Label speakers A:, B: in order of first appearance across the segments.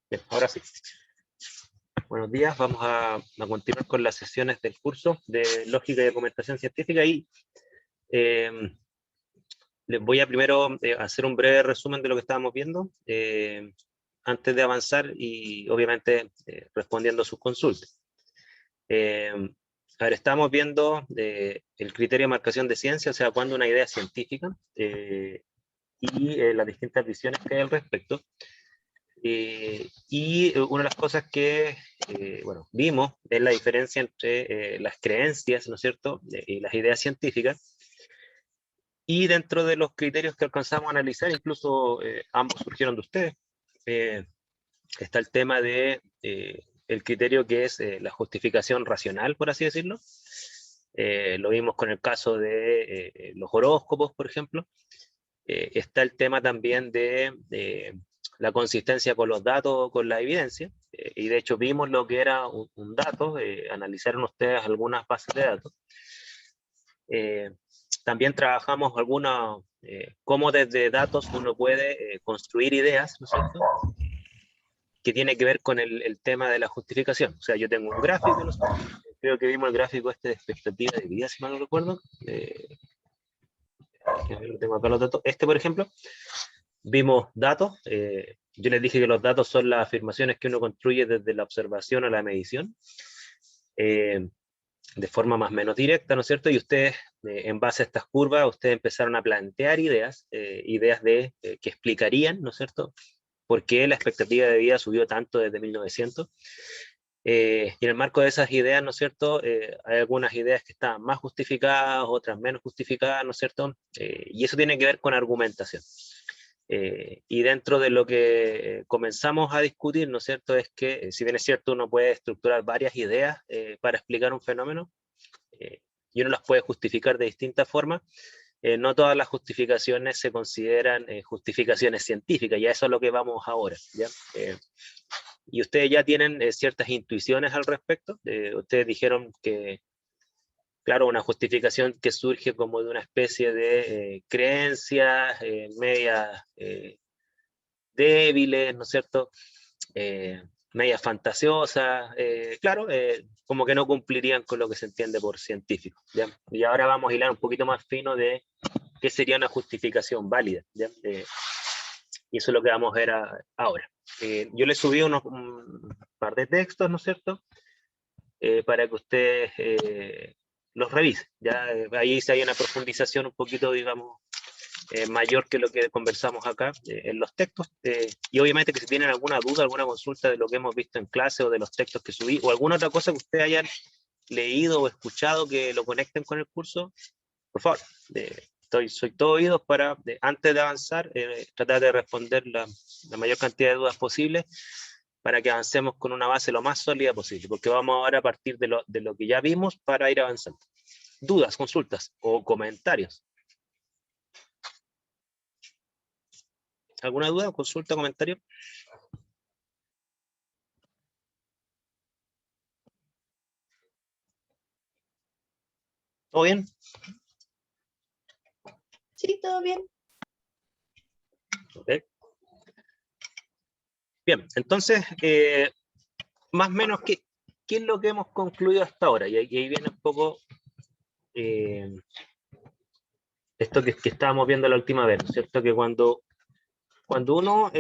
A: Bien, ahora sí. Buenos días, vamos a continuar con las sesiones del curso de Lógica y Documentación Científica y les voy a primero hacer un breve resumen de lo que estábamos viendo antes de avanzar y obviamente respondiendo a sus consultas. A ver, estamos viendo el criterio de marcación de ciencia, o sea, cuando una idea es científica y las distintas visiones que hay al respecto. Y una de las cosas que bueno, vimos es la diferencia entre las creencias, ¿no es cierto?, y las ideas científicas. Y dentro de los criterios que alcanzamos a analizar, incluso ambos surgieron de ustedes, está el tema de el criterio que es la justificación racional, por así decirlo. Lo vimos con el caso de los horóscopos, por ejemplo. Está el tema también de la consistencia con los datos, con la evidencia, y de hecho vimos lo que era un dato, analizaron ustedes algunas bases de datos. También trabajamos algunas, cómo desde datos uno puede construir ideas, ¿no es cierto?, que tiene que ver con el tema de la justificación. O sea, yo tengo un gráfico, ¿no? Creo que vimos el gráfico este de expectativa de vida, si mal no recuerdo. Tengo acá los datos. Este, por ejemplo, vimos datos. Yo les dije que los datos son las afirmaciones que uno construye desde la observación a la medición, de forma más o menos directa, ¿no es cierto? Y ustedes, en base a estas curvas, ustedes empezaron a plantear ideas, ideas de, que explicarían, ¿no es cierto?, por qué la expectativa de vida subió tanto desde 1900. Y en el marco de esas ideas, ¿no es cierto?, hay algunas ideas que están más justificadas, otras menos justificadas, ¿no es cierto? Y eso tiene que ver con argumentación. Y dentro de lo que comenzamos a discutir, ¿no es cierto?, es que si bien es cierto uno puede estructurar varias ideas para explicar un fenómeno, y uno las puede justificar de distintas formas, no todas las justificaciones se consideran justificaciones científicas, y a eso es lo que vamos ahora, ¿ya? Y ustedes ya tienen ciertas intuiciones al respecto. Ustedes dijeron que, claro, una justificación que surge como de una especie de creencias medias débiles, ¿no es cierto?, medias fantasiosas, claro, como que no cumplirían con lo que se entiende por científico, ¿ya? Y ahora vamos a hilar un poquito más fino de qué sería una justificación válida, ¿ya? Y eso es lo que vamos a ver ahora. Yo les subí un par de textos, ¿no es cierto?, para que ustedes los revisen. ¿Ya? Ahí sí hay una profundización un poquito, digamos, mayor que lo que conversamos acá en los textos. Y obviamente que si tienen alguna duda, alguna consulta de lo que hemos visto en clase o de los textos que subí, o alguna otra cosa que ustedes hayan leído o escuchado que lo conecten con el curso, por favor, soy todo oídos para, antes de avanzar, tratar de responder la mayor cantidad de dudas posible para que avancemos con una base lo más sólida posible, porque vamos ahora a partir de lo que ya vimos para ir avanzando. ¿Dudas, consultas o comentarios? ¿Alguna duda, consulta, comentario? ¿Todo bien?
B: Sí, todo bien.
A: Okay. Bien, entonces, más o menos, ¿qué es lo que hemos concluido hasta ahora? Y ahí viene un poco esto que estábamos viendo la última vez, ¿no es cierto? Que cuando uno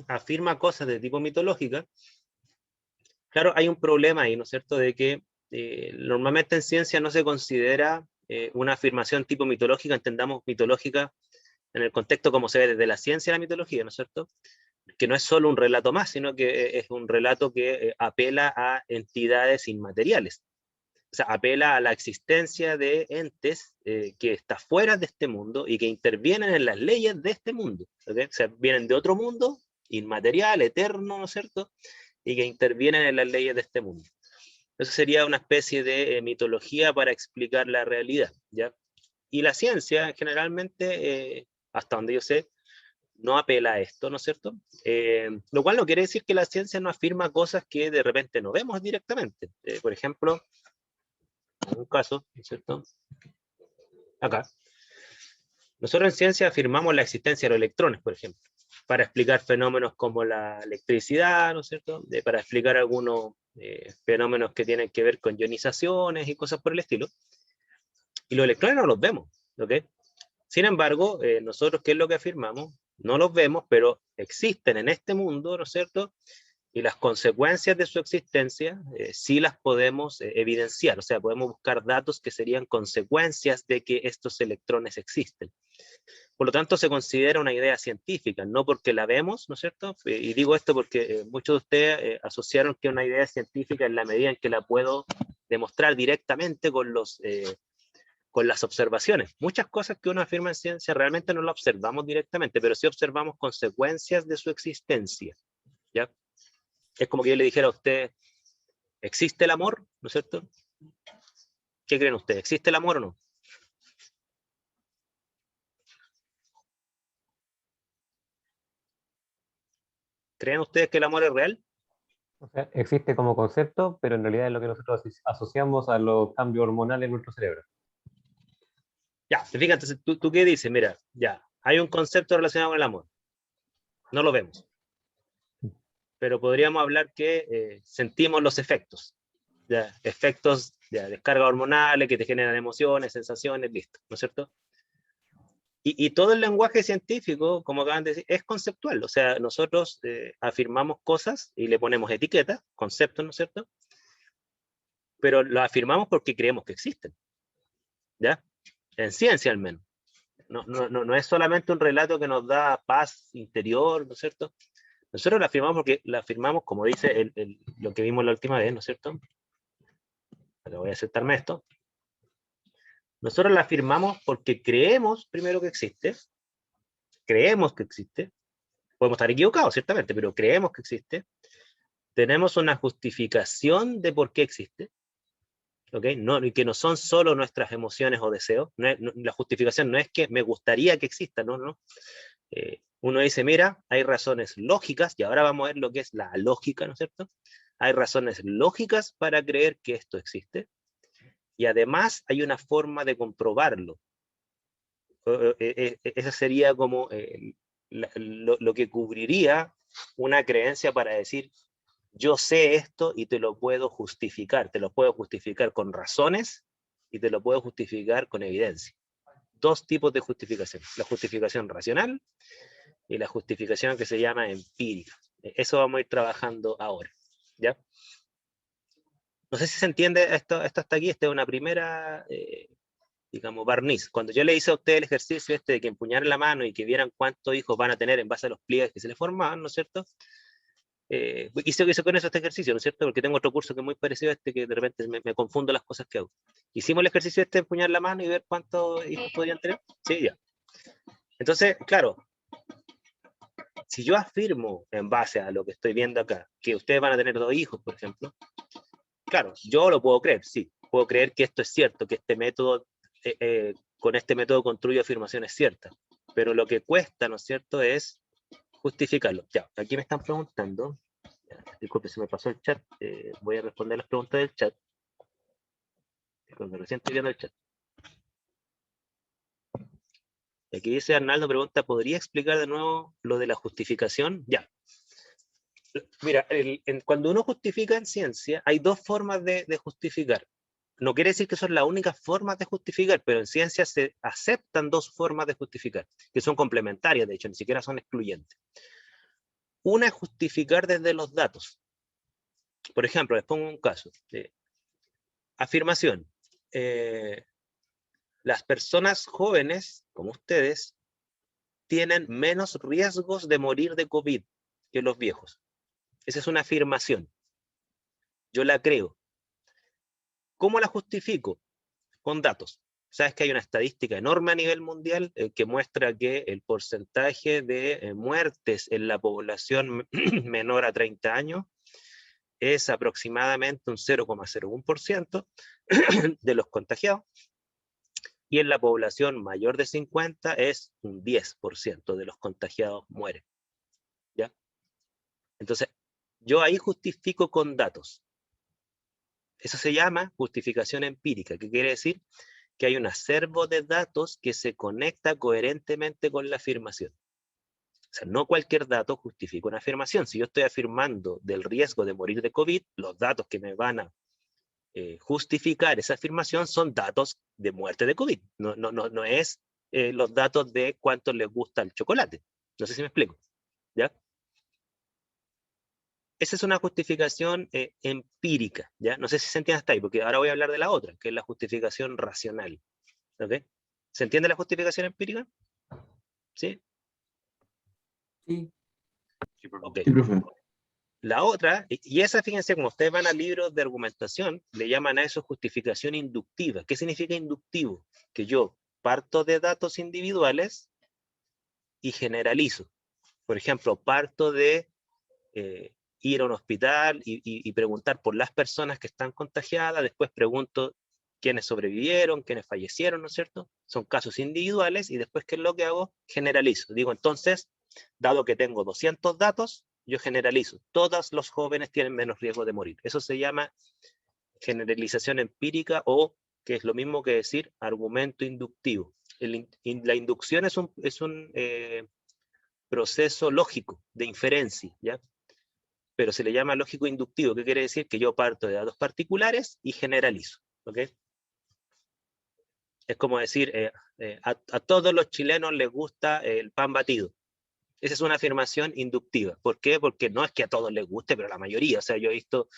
A: afirma cosas de tipo mitológica, claro, hay un problema ahí, ¿no es cierto?, de que normalmente en ciencia no se considera una afirmación tipo mitológica, entendamos mitológica en el contexto como se ve desde la ciencia a la mitología, ¿no es cierto?, que no es solo un relato más, sino que es un relato que apela a entidades inmateriales. O sea, apela a la existencia de entes que están fuera de este mundo y que intervienen en las leyes de este mundo. ¿Okay? O sea, vienen de otro mundo, inmaterial, eterno, ¿no es cierto?, y que intervienen en las leyes de este mundo. Eso sería una especie de mitología para explicar la realidad, ¿ya? Y la ciencia, generalmente, hasta donde yo sé, no apela a esto, ¿no es cierto? Lo cual no quiere decir que la ciencia no afirma cosas que de repente no vemos directamente. Por ejemplo, en un caso, ¿no es cierto?, acá, nosotros en ciencia afirmamos la existencia de los electrones, por ejemplo. para explicar fenómenos como la electricidad, ¿no es cierto? Para explicar algunos fenómenos que tienen que ver con ionizaciones y cosas por el estilo. Y los electrones no los vemos, ¿ok? Sin embargo, nosotros, ¿qué es lo que afirmamos? No los vemos, pero existen en este mundo, ¿no es cierto? Y las consecuencias de su existencia sí las podemos evidenciar, o sea, podemos buscar datos que serían consecuencias de que estos electrones existen. Por lo tanto, se considera una idea científica, no porque la vemos, ¿no es cierto? Y digo esto porque muchos de ustedes asociaron que una idea científica en la medida en que la puedo demostrar directamente con las observaciones. Muchas cosas que uno afirma en ciencia realmente no las observamos directamente, pero sí observamos consecuencias de su existencia, ¿ya? Es como que yo le dijera a usted, ¿existe el amor? ¿No es cierto? ¿Qué creen ustedes? ¿Existe el amor o no? ¿Creen ustedes que el amor es real?
B: O sea, existe como concepto, pero en realidad es lo que nosotros asociamos a los cambios hormonales en nuestro cerebro.
A: Ya, fíjate, ¿tú qué dices? Mira, ya, hay un concepto relacionado con el amor. No lo vemos. Pero podríamos hablar que sentimos los efectos. ¿Ya? Efectos de descarga hormonales que te generan emociones, sensaciones, listo, ¿no es cierto? Y todo el lenguaje científico, como acaban de decir, es conceptual. O sea, nosotros afirmamos cosas y le ponemos etiquetas, conceptos, ¿no es cierto? Pero lo afirmamos porque creemos que existen, ¿ya? En ciencia al menos. No es solamente un relato que nos da paz interior, ¿no es cierto? Nosotros la afirmamos porque la afirmamos, como dice lo que vimos la última vez, ¿no es cierto? Pero voy a aceptarme esto. Nosotros la afirmamos porque creemos, primero, que existe. Creemos que existe. Podemos estar equivocados, ciertamente, pero creemos que existe. Tenemos una justificación de por qué existe. ¿Ok? No, y que no son solo nuestras emociones o deseos. La justificación no es que me gustaría que exista, no. Uno dice, mira, hay razones lógicas, y ahora vamos a ver lo que es la lógica, ¿no es cierto? Hay razones lógicas para creer que esto existe, y además hay una forma de comprobarlo. Esa sería como lo que cubriría una creencia para decir, yo sé esto y te lo puedo justificar con razones y te lo puedo justificar con evidencia. Dos tipos de justificación, la justificación racional y la justificación que se llama empírica. Eso vamos a ir trabajando ahora, ¿ya? No sé si se entiende esto hasta aquí. Esta es una primera, digamos, barniz. Cuando yo le hice a usted el ejercicio este de que empuñaran la mano y que vieran cuántos hijos van a tener en base a los pliegues que se les formaban, ¿no es cierto? Hice con eso este ejercicio, ¿no es cierto? Porque tengo otro curso que es muy parecido a este, que de repente me confundo las cosas que hago. Hicimos el ejercicio este de empuñar la mano y ver cuántos hijos podrían tener. Sí, ya. Entonces, claro, si yo afirmo en base a lo que estoy viendo acá, que ustedes van a tener 2 hijos, por ejemplo, claro, yo lo puedo creer, sí. Puedo creer que esto es cierto, que este método, con este método construyo afirmaciones ciertas. Pero lo que cuesta, ¿no es cierto?, es justificarlo. Ya, aquí me están preguntando, disculpe, se me pasó el chat, voy a responder las preguntas del chat. Cuando recién estoy viendo el chat. Aquí dice Arnaldo, pregunta, ¿podría explicar de nuevo lo de la justificación? Ya. Mira, cuando uno justifica en ciencia, hay dos formas de justificar. No quiere decir que son las únicas formas de justificar, pero en ciencia se aceptan dos formas de justificar, que son complementarias, de hecho, ni siquiera son excluyentes. Una es justificar desde los datos. Por ejemplo, les pongo un caso. Afirmación. Las personas jóvenes, como ustedes, tienen menos riesgos de morir de COVID que los viejos. Esa es una afirmación. Yo la creo. ¿Cómo la justifico? Con datos. Sabes que hay una estadística enorme a nivel mundial que muestra que el porcentaje de muertes en la población menor a 30 años es aproximadamente un 0,01% de los contagiados, y en la población mayor de 50 es un 10% de los contagiados mueren. ¿Ya? Entonces, yo ahí justifico con datos. Eso se llama justificación empírica, que quiere decir que hay un acervo de datos que se conecta coherentemente con la afirmación. O sea, no cualquier dato justifica una afirmación. Si yo estoy afirmando del riesgo de morir de COVID, los datos que me van a justificar esa afirmación son datos de muerte de COVID. No es los datos de cuánto les gusta el chocolate. No sé si me explico. ¿Ya? Esa es una justificación empírica. ¿Ya? No sé si se entiende hasta ahí, porque ahora voy a hablar de la otra, que es la justificación racional. ¿Okay? ¿Se entiende la justificación empírica? ¿Sí?
C: Sí.
A: Ok.
C: Sí, profe.
A: La otra, y esa, fíjense, como ustedes van a libros de argumentación, le llaman a eso justificación inductiva. ¿Qué significa inductivo? Que yo parto de datos individuales y generalizo. Por ejemplo, parto de ir a un hospital y preguntar por las personas que están contagiadas, después pregunto quiénes sobrevivieron, quiénes fallecieron, ¿no es cierto? Son casos individuales, y después, ¿qué es lo que hago? Generalizo. Digo, entonces, dado que tengo 200 datos, yo generalizo. Todos los jóvenes tienen menos riesgo de morir. Eso se llama generalización empírica, o, que es lo mismo que decir, argumento inductivo. La inducción es un proceso lógico de inferencia, ¿ya? Pero se le llama lógico inductivo. ¿Qué quiere decir? Que yo parto de datos particulares y generalizo. ¿Ok? Es como decir, a todos los chilenos les gusta el pan batido. Esa es una afirmación inductiva. ¿Por qué? Porque no es que a todos les guste, pero a la mayoría. O sea, yo he visto,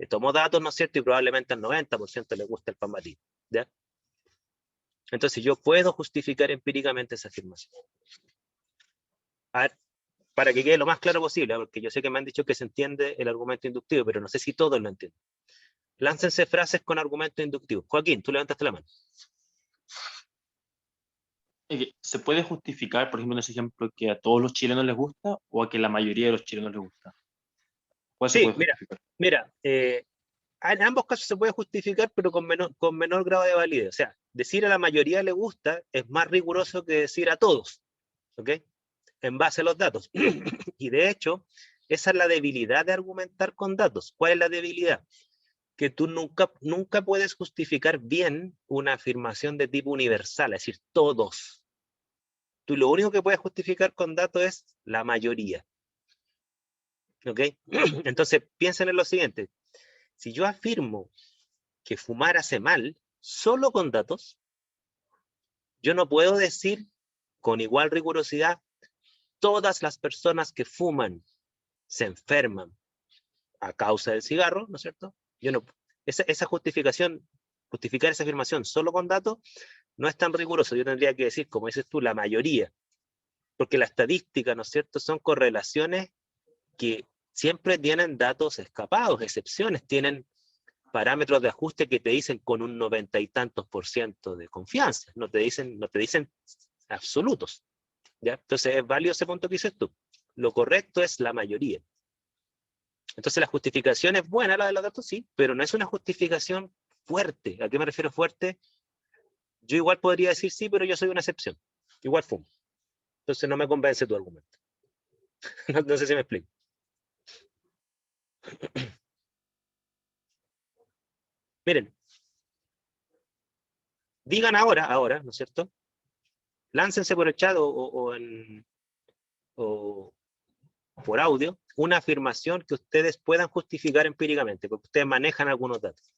A: tomo datos, ¿no es cierto? Y probablemente al 90% les gusta el pan batido. ¿Ya? Entonces yo puedo justificar empíricamente esa afirmación. A ver, para que quede lo más claro posible, porque yo sé que me han dicho que se entiende el argumento inductivo, pero no sé si todos lo entienden. Láncense frases con argumento inductivo. Joaquín, tú levantaste la mano.
C: ¿Se puede justificar, por ejemplo, en ese ejemplo, que a todos los chilenos les gusta o a que la mayoría de los chilenos les gusta? ¿Cuál se
A: Sí,
C: puede justificar?
A: mira, en ambos casos se puede justificar, pero con menor grado de validez. O sea, decir a la mayoría le gusta es más riguroso que decir a todos, ¿ok? En base a los datos. Y de hecho, esa es la debilidad de argumentar con datos. ¿Cuál es la debilidad? Que tú nunca puedes justificar bien una afirmación de tipo universal, es decir, todos. Tú lo único que puedes justificar con datos es la mayoría. ¿Ok? Entonces, piensen en lo siguiente. Si yo afirmo que fumar hace mal, solo con datos, yo no puedo decir con igual rigurosidad, todas las personas que fuman se enferman a causa del cigarro, ¿no es cierto? Yo no, esa justificación, justificar esa afirmación solo con datos, no es tan riguroso. Yo tendría que decir, como dices tú, la mayoría, porque la estadística, ¿no es cierto?, son correlaciones que siempre tienen datos escapados, excepciones, tienen parámetros de ajuste que te dicen con un 90 y tantos % de confianza, no te dicen absolutos, ¿ya? Entonces es válido ese punto que dices tú. Lo correcto es la mayoría. Entonces la justificación es buena, la de los datos, sí, pero no es una justificación fuerte. ¿A qué me refiero fuerte? Yo igual podría decir sí, pero yo soy una excepción. Igual fumo. Entonces no me convence tu argumento. No sé si me explico. Miren, digan ahora, ¿no es cierto? Láncense por el chat o por audio una afirmación que ustedes puedan justificar empíricamente, porque ustedes manejan algunos datos.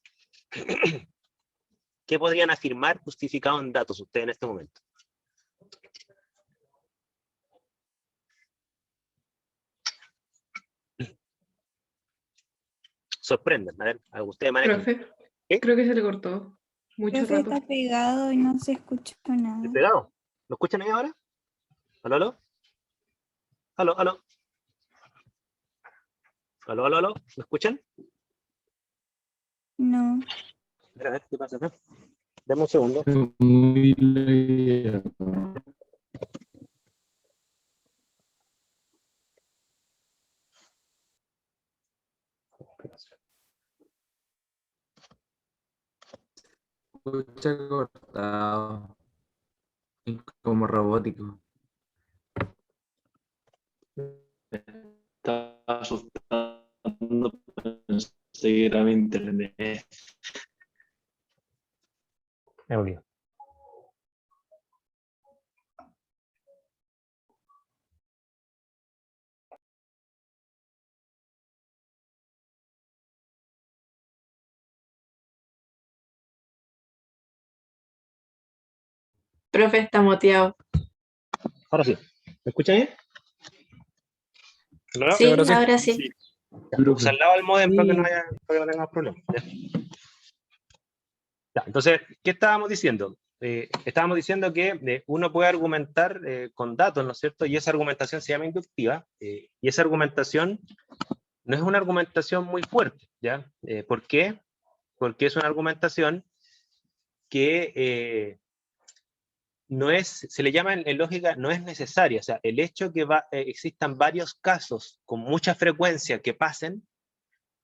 A: ¿Qué podrían afirmar justificado en datos ustedes en este momento? Sorprendan, a ver, ustedes manejan.
D: Profe,
A: ¿Qué?
D: creo que se le cortó mucho
E: Profe
D: rato.
E: está pegado y no se escucha nada.
A: ¿Estoy pegado? ¿Lo escuchan ahí ahora? ¿Aló, aló? ¿Aló, aló? ¿Aló, aló, aló? ¿Me escuchan?
E: No.
A: A ver, ¿qué pasa acá? Dame un segundo.
C: Muy lejos. Escucha cortado. Como robótico. Está asustando. Pensé que era mi internet.
B: Audio.
D: Profe está moteado.
A: Ahora sí. ¿Me escuchan bien? ¿No?
D: Sí, ahora sí.
A: Usa al lado del modem para que no tengamos problemas. Ya, entonces, ¿qué estábamos diciendo? Estábamos diciendo que uno puede argumentar con datos, ¿no es cierto? Y esa argumentación se llama inductiva, y esa argumentación no es una argumentación muy fuerte, ¿ya? ¿Por qué? Porque es una argumentación que no es, se le llama en lógica, no es necesaria. O sea, el hecho que existan varios casos con mucha frecuencia que pasen,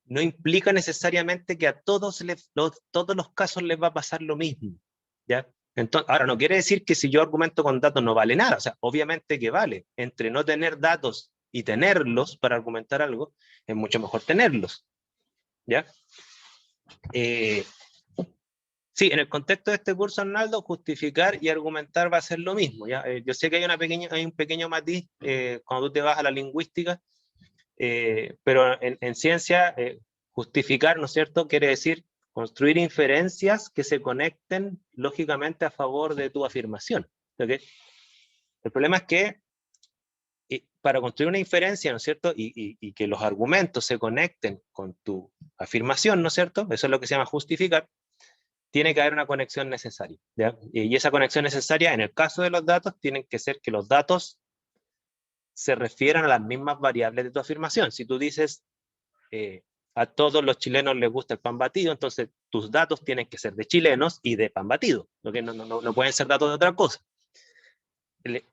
A: no implica necesariamente que a todos los casos les va a pasar lo mismo, ¿ya? Entonces, ahora, no quiere decir que si yo argumento con datos no vale nada. O sea, obviamente que vale. Entre no tener datos y tenerlos para argumentar algo, es mucho mejor tenerlos, ¿ya? Sí, en el contexto de este curso, Arnaldo, justificar y argumentar va a ser lo mismo, ¿ya? Yo sé que hay un pequeño matiz cuando tú te vas a la lingüística, pero en ciencia, justificar, ¿no es cierto?, quiere decir construir inferencias que se conecten lógicamente a favor de tu afirmación, ¿ok? El problema es que para construir una inferencia, ¿no es cierto?, y que los argumentos se conecten con tu afirmación, ¿no es cierto?, eso es lo que se llama justificar, tiene que haber una conexión necesaria, ¿ya? Y esa conexión necesaria, en el caso de los datos, tienen que ser que los datos se refieran a las mismas variables de tu afirmación. Si tú dices, a todos los chilenos les gusta el pan batido, entonces tus datos tienen que ser de chilenos y de pan batido, ¿no? Que no pueden ser datos de otra cosa.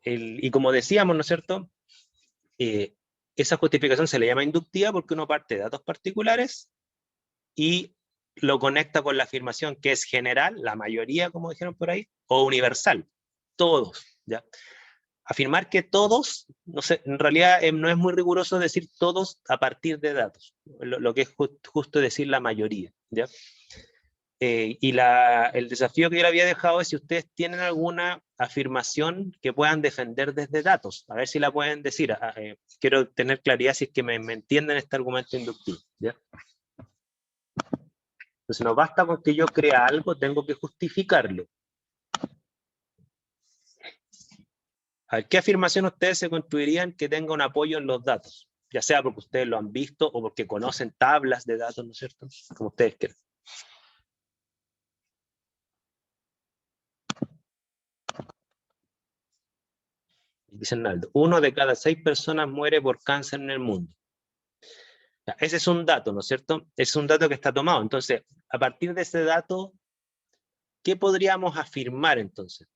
A: Y como decíamos, ¿no es cierto?, esa justificación se le llama inductiva porque uno parte de datos particulares y lo conecta con la afirmación que es general, la mayoría, como dijeron por ahí, o universal, todos, ¿ya? Afirmar que todos, no sé, en realidad no es muy riguroso decir todos a partir de datos, lo que es justo decir la mayoría, ¿ya? Y el desafío que yo le había dejado es si ustedes tienen alguna afirmación que puedan defender desde datos, a ver si la pueden decir. Quiero tener claridad si es que me entienden este argumento inductivo, ¿ya? Entonces no basta con que yo crea algo, tengo que justificarlo. A ver, ¿qué afirmación ustedes se construirían que tenga un apoyo en los datos? Ya sea porque ustedes lo han visto o porque conocen tablas de datos, ¿no es cierto? Como ustedes quieran. Dice Naldo, 1 de cada 6 personas muere por cáncer en el mundo. Ese es un dato, ¿no es cierto? Es un dato que está tomado. Entonces, a partir de ese dato, ¿qué podríamos afirmar entonces?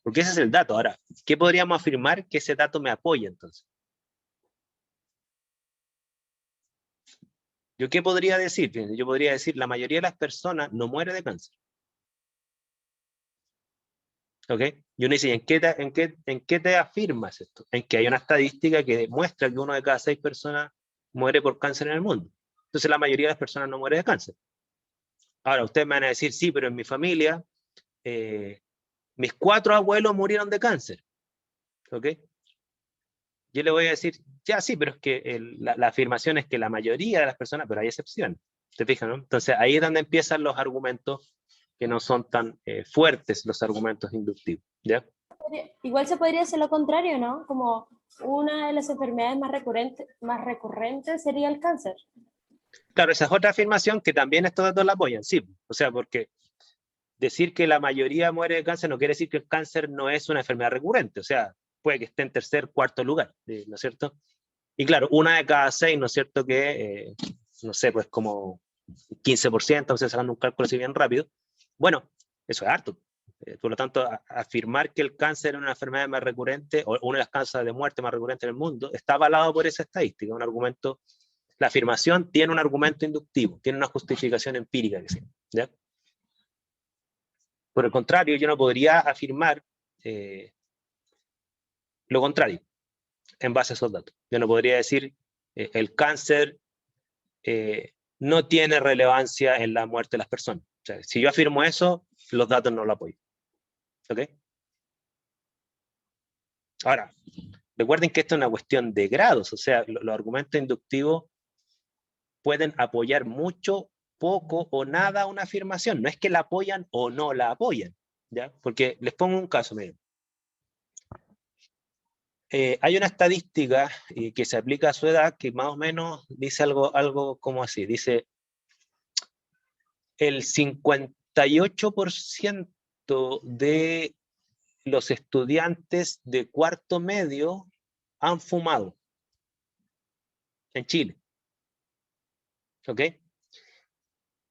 A: Porque ese es el dato. Ahora, ¿qué podríamos afirmar que ese dato me apoya entonces? ¿Yo qué podría decir? Yo podría decir, la mayoría de las personas no muere de cáncer. ¿Ok? Y uno dice, ¿en qué te afirmas esto? En que hay una estadística que demuestra que 1 de cada 6 personas muere por cáncer en el mundo. Entonces la mayoría de las personas no muere de cáncer. Ahora, ustedes me van a decir, sí, pero en mi familia, mis 4 abuelos murieron de cáncer. ¿Ok? Yo le voy a decir, ya sí, pero es que la afirmación es que la mayoría de las personas, pero hay excepciones. ¿Te fijas, no? Entonces ahí es donde empiezan los argumentos que no son tan fuertes, los argumentos inductivos, ¿ya?
F: Igual se podría hacer lo contrario, ¿no? Como una de las enfermedades más recurrentes sería el cáncer.
A: Claro, esa es otra afirmación que también estos datos la apoyan, sí. O sea, porque decir que la mayoría muere de cáncer no quiere decir que el cáncer no es una enfermedad recurrente. O sea, puede que esté en tercer, cuarto lugar, ¿no es cierto? Y claro, 1 de cada 6, ¿no es cierto? Que, no sé, pues como 15%, o sea, sacando un cálculo así bien rápido. Bueno, eso es harto. Por lo tanto, afirmar que el cáncer es una enfermedad más recurrente, o una de las causas de muerte más recurrentes en el mundo, está avalado por esa estadística, un argumento. La afirmación tiene un argumento inductivo, tiene una justificación empírica, ¿ya? Por el contrario, yo no podría afirmar lo contrario en base a esos datos. Yo no podría decir el cáncer no tiene relevancia en la muerte de las personas. O sea, si yo afirmo eso, los datos no lo apoyan. ¿Ok? Ahora, recuerden que esto es una cuestión de grados, o sea, los argumentos inductivos pueden apoyar mucho, poco o nada una afirmación. No es que la apoyan o no la apoyan, ¿ya? Porque les pongo un caso, miren. hay una estadística que se aplica a su edad que más o menos dice algo como así. Dice, el 58% de los estudiantes de cuarto medio han fumado en Chile. ¿Ok?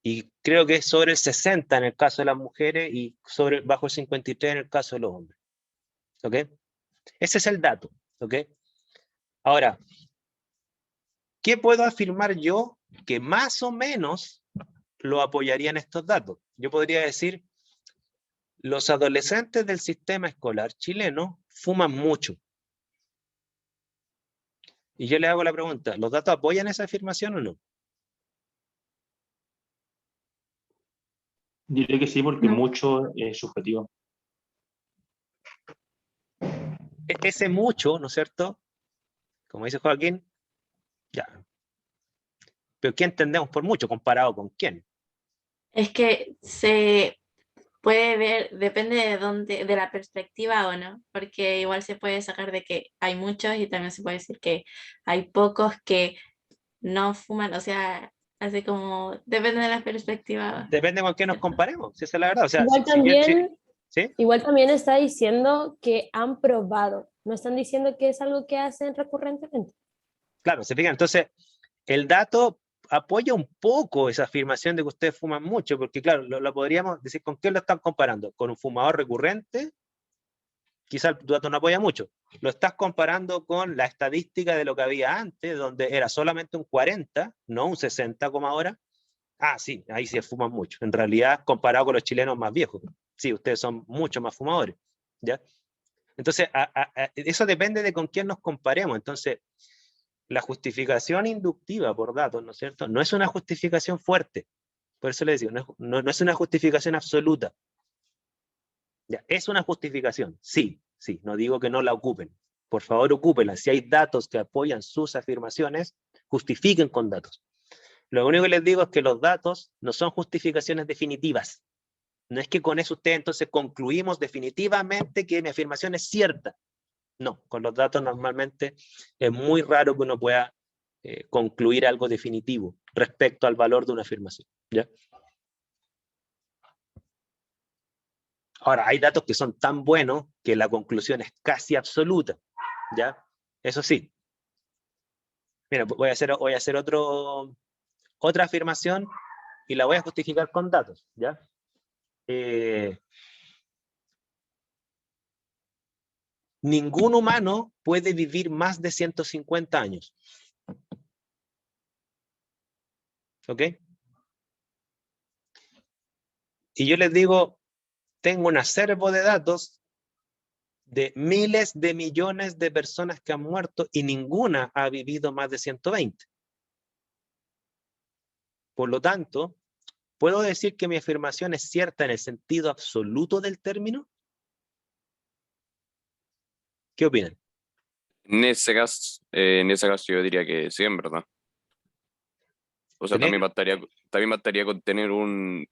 A: Y creo que es sobre el 60 en el caso de las mujeres y bajo el 53 en el caso de los hombres. ¿Ok? Ese es el dato. ¿Ok? Ahora, ¿qué puedo afirmar yo que más o menos lo apoyaría en estos datos? Yo podría decir, los adolescentes del sistema escolar chileno fuman mucho. Y yo le hago la pregunta, ¿los datos apoyan esa afirmación o no?
C: Diré que sí, porque
D: No.
C: mucho es subjetivo.
A: Ese mucho, ¿no es cierto? Como dice Joaquín, ya. Pero ¿qué entendemos por mucho? ¿Comparado con quién?
D: Es que se puede ver, depende de dónde, de la perspectiva o no, porque igual se puede sacar de que hay muchos y también se puede decir que hay pocos que no fuman, o sea, así como depende de la perspectiva.
A: Depende con quién nos comparemos, si esa es la verdad. O sea,
F: Igual
A: si bien
F: también,
A: ¿sí?
F: igual también está diciendo que han probado, no están diciendo que es algo que hacen recurrentemente.
A: Claro, se fijan. Entonces, el dato apoya un poco esa afirmación de que ustedes fuman mucho, porque claro, lo podríamos decir, ¿con qué lo están comparando? ¿Con un fumador recurrente? Quizá el dato no apoya mucho. Lo estás comparando con la estadística de lo que había antes, donde era solamente un 40, no un 60 como ahora. Ah, sí, ahí sí fuman mucho. En realidad, comparado con los chilenos más viejos, sí, ustedes son mucho más fumadores, ¿ya? Entonces, eso depende de con quién nos comparemos. Entonces, la justificación inductiva por datos, ¿no es cierto? No es una justificación fuerte. Por eso les digo, no es una justificación absoluta. Ya, es una justificación, sí, sí, no digo que no la ocupen. Por favor, ocúpenla. Si hay datos que apoyan sus afirmaciones, justifiquen con datos. Lo único que les digo es que los datos no son justificaciones definitivas. No es que con eso ustedes entonces concluimos definitivamente que mi afirmación es cierta. No, con los datos normalmente es muy raro que uno pueda concluir algo definitivo respecto al valor de una afirmación. ¿Ya? Ahora, hay datos que son tan buenos que la conclusión es casi absoluta. ¿Ya? Eso sí. Mira, voy a hacer otra afirmación y la voy a justificar con datos. ¿Ya? Ningún humano puede vivir más de 150 años. ¿Ok? Y yo les digo, tengo un acervo de datos de miles de millones de personas que han muerto y ninguna ha vivido más de 120. Por lo tanto, ¿puedo decir que mi afirmación es cierta en el sentido absoluto del término? ¿Qué opinan?
G: En ese caso yo diría que sí, en verdad. O sea,
A: ¿Tenés?
G: también bastaría con tener en mi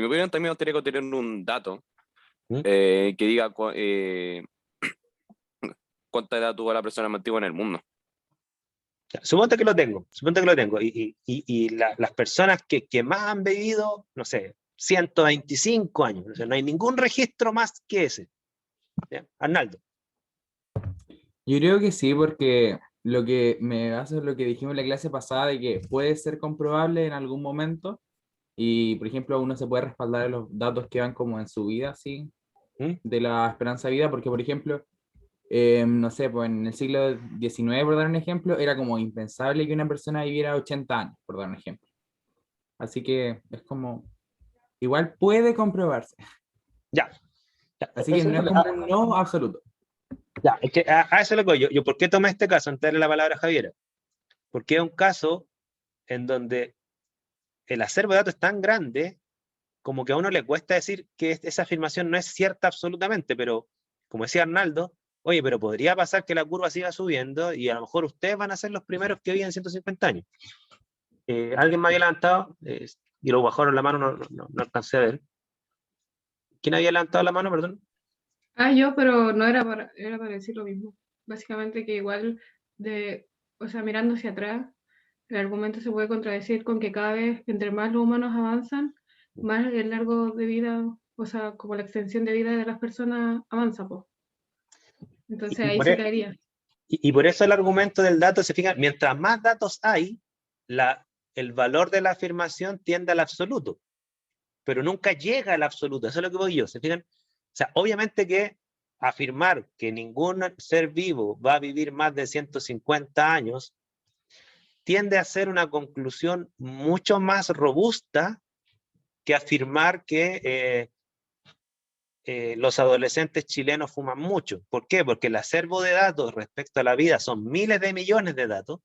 G: opinión, también bastaría con tener un dato
A: ¿Mm?
G: que diga cuánta edad tuvo la persona más antigua en el mundo.
A: Suponte que lo tengo, y las personas que más han vivido, no sé, 125 años, o sea, no hay ningún registro más que ese. ¿Ya? Arnaldo.
H: Yo creo que sí, porque lo que me basa en lo que dijimos en la clase pasada de que puede ser comprobable en algún momento y, por ejemplo, uno se puede respaldar en los datos que van como en su vida, así,
A: ¿Mm?
H: de la esperanza de vida, porque, por ejemplo, no sé, pues en el siglo XIX, por dar un ejemplo, era como impensable que una persona viviera 80 años, por dar un ejemplo. Así que es como, igual puede comprobarse.
A: Ya.
H: Así que no es como un no absoluto.
A: Ya, es que a eso es lo que voy. Yo, ¿por qué tomé este caso? Antes de darle la palabra a Javiera. Porque es un caso en donde el acervo de datos es tan grande como que a uno le cuesta decir que esa afirmación no es cierta absolutamente, pero como decía Arnaldo, oye, pero podría pasar que la curva siga subiendo y a lo mejor ustedes van a ser los primeros que viven 150 años. ¿Alguien me había levantado? Y lo bajaron la mano, no alcancé a ver. ¿Quién había levantado la mano, perdón?
I: Yo, pero no era para decir lo mismo. básicamente que igual, o sea, mirando hacia atrás, el argumento se puede contradecir con que cada vez, entre más los humanos avanzan, más el largo de vida, o sea, como la extensión de vida de las personas avanza, pues. Entonces ahí se caería.
A: Y por eso el argumento del dato, se fijan, mientras más datos hay, el valor de la afirmación tiende al absoluto, pero nunca llega al absoluto. Eso es lo que voy yo, ¿se fijan? O sea, obviamente que afirmar que ningún ser vivo va a vivir más de 150 años tiende a ser una conclusión mucho más robusta que afirmar que los adolescentes chilenos fuman mucho. ¿Por qué? Porque el acervo de datos respecto a la vida son miles de millones de datos.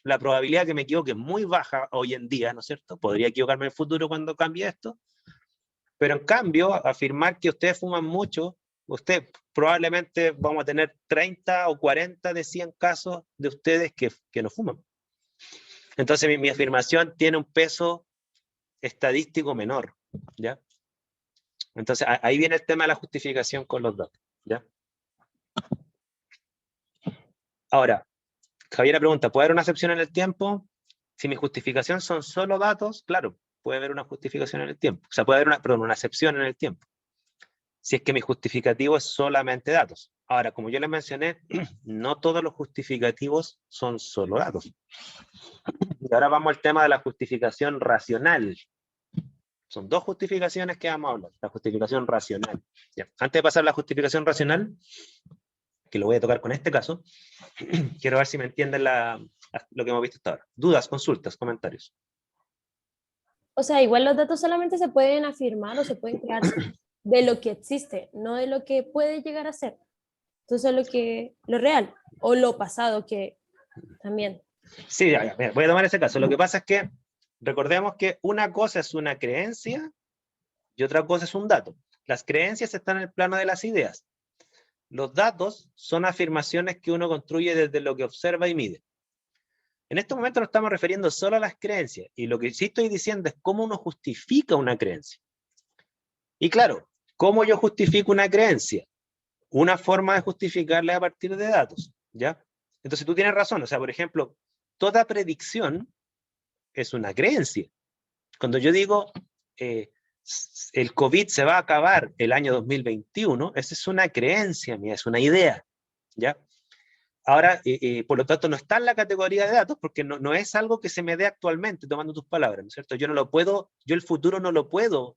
A: La probabilidad que me equivoque es muy baja hoy en día, ¿no es cierto? Podría equivocarme en el futuro cuando cambie esto. Pero en cambio, afirmar que ustedes fuman mucho, usted probablemente vamos a tener 30 o 40 de 100 casos de ustedes que no fuman. Entonces mi afirmación tiene un peso estadístico menor, ¿ya? Entonces ahí viene el tema de la justificación con los datos, ¿ya? Ahora, Javiera pregunta, ¿puede haber una excepción en el tiempo? Si mi justificación son solo datos, claro, puede haber una justificación en el tiempo. O sea, puede haber una excepción en el tiempo. Si es que mi justificativo es solamente datos. Ahora, como yo les mencioné, no todos los justificativos son solo datos. Y ahora vamos al tema de la justificación racional. Son dos justificaciones que vamos a hablar. La justificación racional. Ya. Antes de pasar a la justificación racional, que lo voy a tocar con este caso, quiero ver si me entienden lo que hemos visto hasta ahora. Dudas, consultas, comentarios.
F: O sea, igual los datos solamente se pueden afirmar o se pueden crear de lo que existe, no de lo que puede llegar a ser. Entonces lo real o lo pasado que también.
A: Sí, ya, voy a tomar ese caso. Lo que pasa es que recordemos que una cosa es una creencia y otra cosa es un dato. Las creencias están en el plano de las ideas. Los datos son afirmaciones que uno construye desde lo que observa y mide. En este momento nos estamos refiriendo solo a las creencias, y lo que sí estoy diciendo es cómo uno justifica una creencia. Y claro, ¿cómo yo justifico una creencia? Una forma de justificarla es a partir de datos, ¿ya? Entonces tú tienes razón, o sea, por ejemplo, toda predicción es una creencia. Cuando yo digo el COVID se va a acabar el año 2021, esa es una creencia mía, es una idea, ¿ya? Ahora, por lo tanto, no está en la categoría de datos porque no es algo que se me dé actualmente, tomando tus palabras, ¿no es cierto? Yo el futuro no lo puedo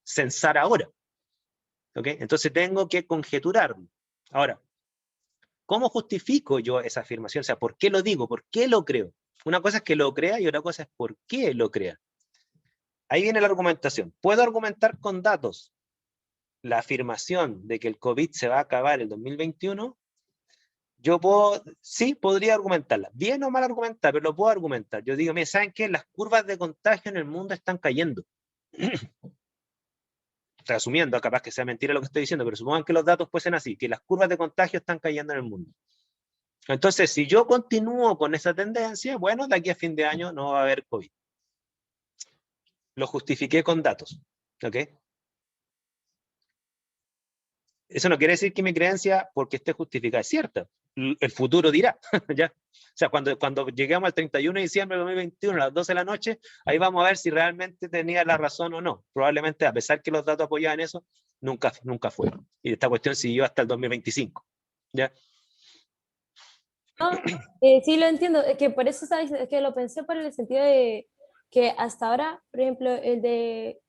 A: censar ahora, ¿ok? Entonces tengo que conjeturarlo. Ahora, ¿cómo justifico yo esa afirmación? O sea, ¿por qué lo digo? ¿Por qué lo creo? Una cosa es que lo crea y otra cosa es por qué lo crea. Ahí viene la argumentación. ¿Puedo argumentar con datos la afirmación de que el COVID se va a acabar el 2021? Yo sí, podría argumentarla. Bien o mal argumentar, pero lo puedo argumentar. Yo digo, mira, ¿saben qué? Las curvas de contagio en el mundo están cayendo. Estoy asumiendo, capaz que sea mentira lo que estoy diciendo, pero supongan que los datos fuesen así, que las curvas de contagio están cayendo en el mundo. Entonces, si yo continúo con esa tendencia, bueno, de aquí a fin de año no va a haber COVID. Lo justifiqué con datos, ¿ok? Eso no quiere decir que mi creencia, porque esté justificada, es cierta. El futuro dirá, ¿ya? O sea, cuando lleguemos al 31 de diciembre de 2021 a las 12 de la noche, ahí vamos a ver si realmente tenía la razón o no. Probablemente, a pesar que los datos apoyaban eso, nunca fue. Y esta cuestión siguió hasta el 2025, ¿ya?
F: No, sí lo entiendo, es que por eso ¿sabes? Es que lo pensé por el sentido de que hasta ahora, por ejemplo, el de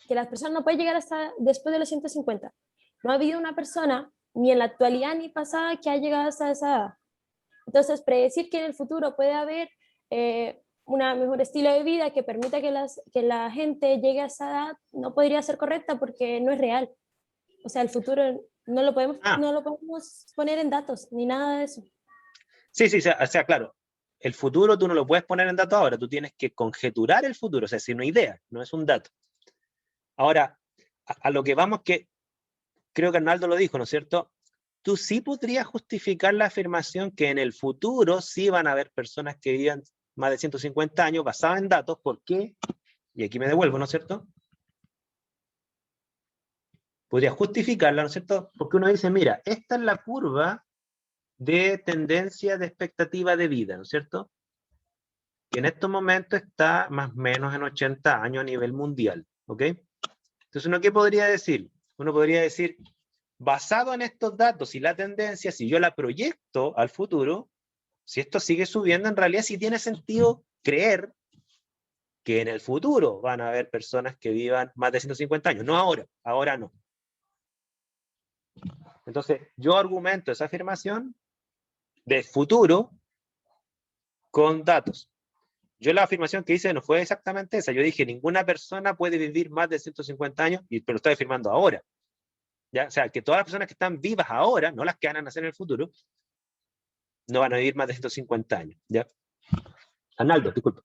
F: que las personas no pueden llegar hasta después de los 150. No ha habido una persona, ni en la actualidad ni pasada, que ha llegado hasta esa edad. Entonces, predecir que en el futuro puede haber un mejor estilo de vida que permita que la gente llegue a esa edad no podría ser correcta porque no es real. O sea, el futuro no lo podemos poner en datos, ni nada de eso.
A: Sí, o sea, claro, el futuro tú no lo puedes poner en datos ahora, tú tienes que conjeturar el futuro, o sea, es una idea, no es un dato. Ahora, a lo que vamos, que creo que Arnaldo lo dijo, ¿no es cierto? Tú sí podrías justificar la afirmación que en el futuro sí van a haber personas que vivan más de 150 años basadas en datos, ¿por qué? Y aquí me devuelvo, ¿no es cierto? Podría justificarla, ¿no es cierto? Porque uno dice, mira, esta es la curva de tendencia de expectativa de vida, ¿no es cierto? Que en estos momentos está más o menos en 80 años a nivel mundial, ¿ok? Entonces, ¿uno qué podría decir? Uno podría decir, basado en estos datos y la tendencia, si yo la proyecto al futuro, si esto sigue subiendo, en realidad sí tiene sentido creer que en el futuro van a haber personas que vivan más de 150 años, no ahora, ahora no. Entonces, yo argumento esa afirmación de futuro con datos. Yo la afirmación que hice no fue exactamente esa, yo dije, ninguna persona puede vivir más de 150 años, pero lo estoy afirmando ahora. ¿Ya? O sea, que todas las personas que están vivas ahora, no las que van a nacer en el futuro, no van a vivir más de 150 años. ¿Ya? Arnaldo, disculpa.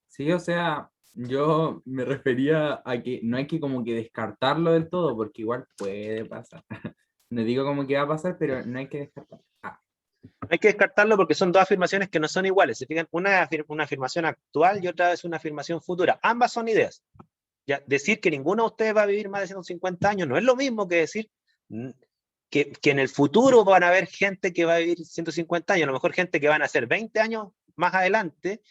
H: Sí, o sea, yo me refería a que no hay que como que descartarlo del todo, porque igual puede pasar. No digo como que va a pasar, pero no hay que descartarlo.
A: Hay que descartarlo porque son dos afirmaciones que no son iguales. ¿Se fijan? Una es una afirmación actual y otra es una afirmación futura. Ambas son ideas. ¿Ya? Decir que ninguno de ustedes va a vivir más de 150 años no es lo mismo que decir que en el futuro van a haber gente que va a vivir 150 años, a lo mejor gente que van a ser 20 años más adelante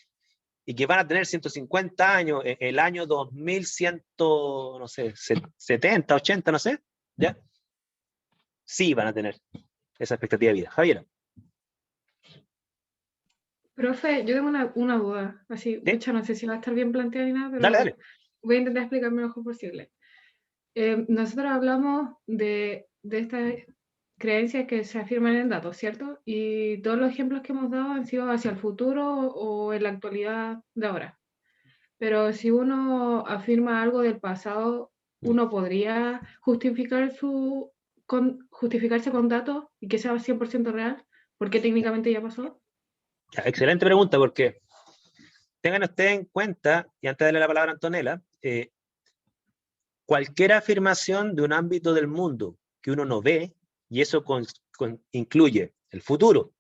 A: y que van a tener 150 años, el año 2100, no sé, 70, 80, no sé, ¿ya? Sí van a tener esa expectativa de vida. Javier.
I: Profe, yo tengo una duda, así,
A: ¿Sí?
I: de hecho no sé si va a estar bien planteada ni nada, pero
A: Dale, dale.
I: voy a intentar explicarme lo mejor posible. Nosotros hablamos de estas creencias que se afirman en datos, ¿cierto? Y todos los ejemplos que hemos dado han sido hacia el futuro o en la actualidad de ahora. Pero si uno afirma algo del pasado, uno podría justificarse con datos y que sea 100% real, porque técnicamente ya pasó.
A: Excelente pregunta, porque tengan ustedes en cuenta, y antes de darle la palabra a Antonella, cualquier afirmación de un ámbito del mundo que uno no ve, y eso incluye el futuro,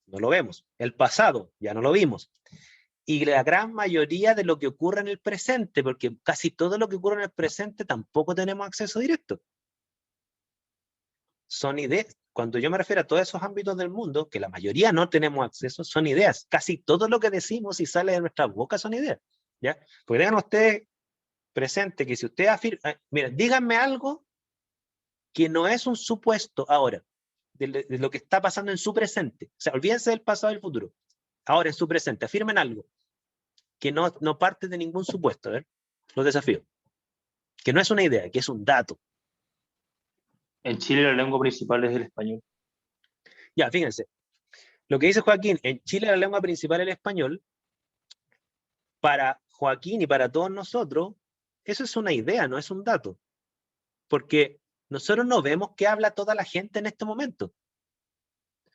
A: no lo vemos, el pasado, ya no lo vimos, y la gran mayoría de lo que ocurre en el presente, porque casi todo lo que ocurre en el presente tampoco tenemos acceso directo. Son ideas. Cuando yo me refiero a todos esos ámbitos del mundo, que la mayoría no tenemos acceso, son ideas. Casi todo lo que decimos y sale de nuestras bocas son ideas. ¿Ya? Porque tengan ustedes presente que si ustedes afirman, miren, díganme algo que no es un supuesto ahora, de lo que está pasando en su presente. O sea, olvídense del pasado y del futuro. Ahora en su presente, afirmen algo que no parte de ningún supuesto. A ver, los desafío. Que no es una idea, que es un dato.
C: En Chile la lengua principal es el español.
A: Ya, fíjense. Lo que dice Joaquín, en Chile la lengua principal es el español. Para Joaquín y para todos nosotros, eso es una idea, no es un dato. Porque nosotros no vemos qué habla toda la gente en este momento.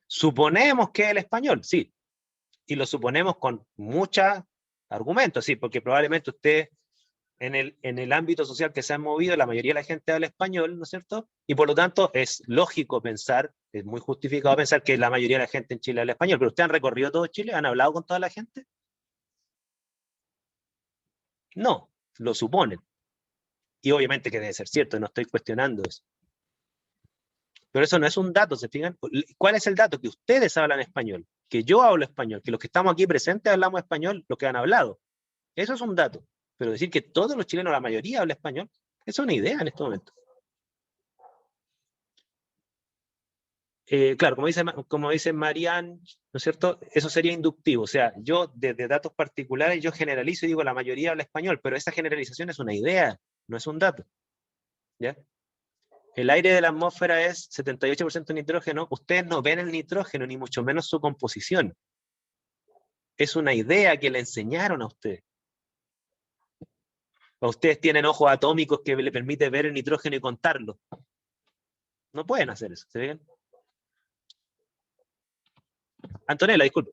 A: Suponemos que es el español, sí. Y lo suponemos con muchos argumentos, sí, porque probablemente usted en el ámbito social que se han movido, la mayoría de la gente habla español, ¿no es cierto? Y por lo tanto es lógico pensar, es muy justificado pensar que la mayoría de la gente en Chile habla español. Pero ¿ustedes han recorrido todo Chile? ¿Han hablado con toda la gente? No, lo suponen. Y obviamente que debe ser cierto, no estoy cuestionando eso. Pero eso no es un dato, ¿se fijan? ¿Cuál es el dato? Que ustedes hablan español, que yo hablo español, que los que estamos aquí presentes hablamos español, los que han hablado. Eso es un dato. Pero decir que todos los chilenos, la mayoría, habla español, eso es una idea en este momento. Claro, como dice Marianne, ¿no es cierto? Eso sería inductivo. O sea, yo desde datos particulares, yo generalizo y digo la mayoría habla español, pero esa generalización es una idea, no es un dato. ¿Ya? El aire de la atmósfera es 78% nitrógeno. Ustedes no ven el nitrógeno, ni mucho menos su composición. Es una idea que le enseñaron a ustedes. O ustedes tienen ojos atómicos que le permiten ver el nitrógeno y contarlo. No pueden hacer eso, ¿se ven? Antonella, disculpe.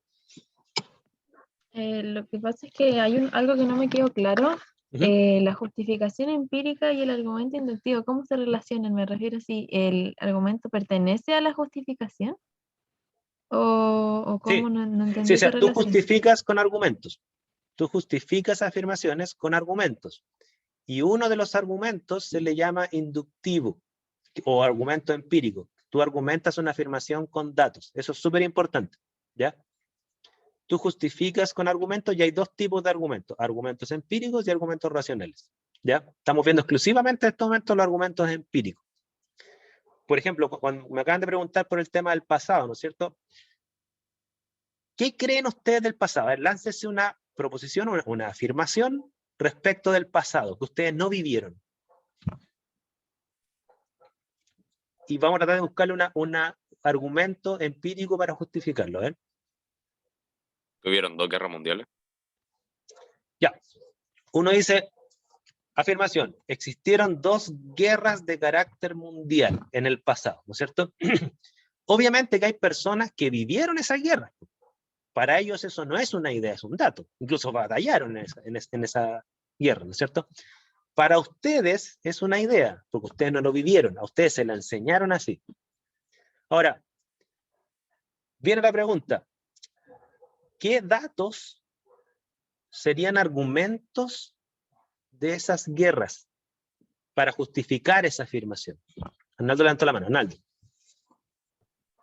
J: Lo que pasa es que hay algo que no me quedó claro. La justificación empírica y el argumento inductivo, ¿cómo se relacionan? Me refiero si el argumento pertenece a la justificación o cómo
A: Sí.
J: no entendí
A: Sí, o sea,
J: esa
A: tú
J: relación.
A: justificas con argumentos. Tú justificas afirmaciones con argumentos. Y uno de los argumentos se le llama inductivo o argumento empírico. Tú argumentas una afirmación con datos. Eso es súper importante, ¿ya? Tú justificas con argumentos y hay dos tipos de argumentos. Argumentos empíricos y argumentos racionales, ¿ya? Estamos viendo exclusivamente en estos momentos los argumentos empíricos. Por ejemplo, cuando me acaban de preguntar por el tema del pasado, ¿no es cierto? ¿Qué creen ustedes del pasado? A ver, láncese una proposición, una afirmación respecto del pasado que ustedes no vivieron. Y vamos a tratar de buscarle un argumento empírico para justificarlo. ¿Eh?
G: ¿Tuvieron 2 guerras mundiales?
A: Ya. Uno dice, afirmación, existieron 2 guerras de carácter mundial en el pasado, ¿no es cierto? Obviamente que hay personas que vivieron esas guerras. Para ellos eso no es una idea, es un dato. Incluso batallaron en esa guerra, ¿no es cierto? Para ustedes es una idea, porque ustedes no lo vivieron, a ustedes se la enseñaron así. Ahora, viene la pregunta, ¿qué datos serían argumentos de esas guerras para justificar esa afirmación? Arnaldo levantó la mano. Arnaldo.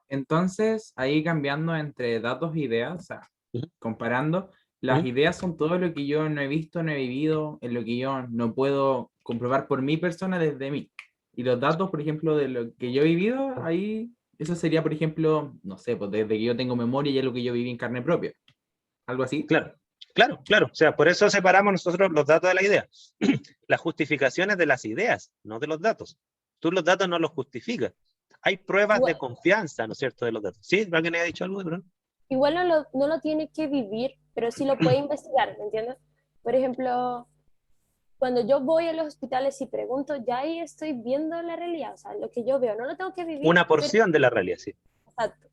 H: Entonces, ahí cambiando entre datos e ideas, o sea, comparando, las ideas son todo lo que yo no he visto, no he vivido, en lo que yo no puedo comprobar por mi persona desde mí. Y los datos, por ejemplo, de lo que yo he vivido, ahí, eso sería, por ejemplo, no sé, pues desde que yo tengo memoria y es lo que yo viví en carne propia. ¿Algo así?
A: Claro. O sea, por eso separamos nosotros los datos de la idea. Las justificaciones de las ideas, no de los datos. Tú los datos no los justificas. Hay pruebas de confianza, ¿no es cierto?, de los datos. ¿Sí? ¿Alguien ha dicho algo, Bruno?
F: Igual no lo tiene que vivir, pero sí lo puede investigar, ¿me entiendes? Por ejemplo, cuando yo voy a los hospitales y pregunto, ya ahí estoy viendo la realidad, o sea, lo que yo veo, no lo tengo que vivir.
A: Una porción de la realidad, sí.
F: Exacto.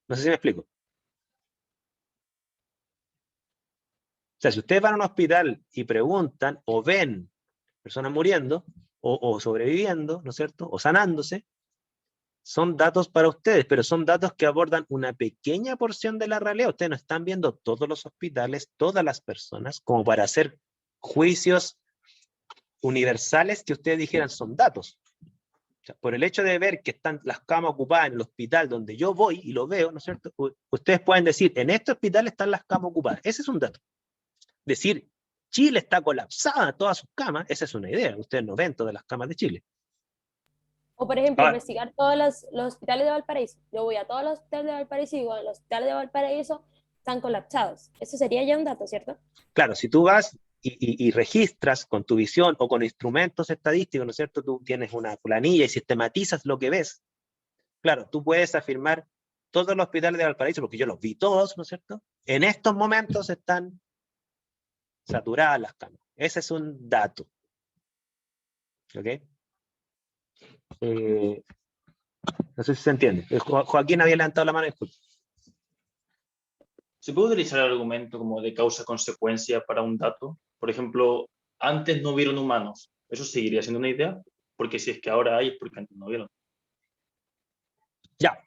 A: No sé si me explico. O sea, si ustedes van a un hospital y preguntan o ven personas muriendo o sobreviviendo, ¿no es cierto?, o sanándose, son datos para ustedes, pero son datos que abordan una pequeña porción de la realidad. Ustedes no están viendo todos los hospitales, todas las personas, como para hacer juicios universales que ustedes dijeran son datos. O sea, por el hecho de ver que están las camas ocupadas en el hospital donde yo voy y lo veo, ¿no es cierto?, ustedes pueden decir, en este hospital están las camas ocupadas. Ese es un dato. Decir, Chile está colapsada, todas sus camas, esa es una idea. Ustedes no ven todas las camas de Chile.
F: O por ejemplo, investigar todos los hospitales de Valparaíso. Yo voy a todos los hospitales de Valparaíso y digo, los hospitales de Valparaíso están colapsados. Eso sería ya un dato, ¿cierto?
A: Claro, si tú vas y registras con tu visión o con instrumentos estadísticos, ¿no es cierto? Tú tienes una planilla y sistematizas lo que ves. Claro, tú puedes afirmar todos los hospitales de Valparaíso, porque yo los vi todos, ¿no es cierto? En estos momentos están saturadas las camas. Ese es un dato. ¿Ok? No sé si se entiende. Joaquín había levantado la mano. Disculpe.
C: ¿Se puede utilizar el argumento como de causa-consecuencia para un dato? Por ejemplo, antes no hubieron humanos. ¿Eso seguiría siendo una idea? Porque si es que ahora hay, es porque antes no hubieron.
A: Ya.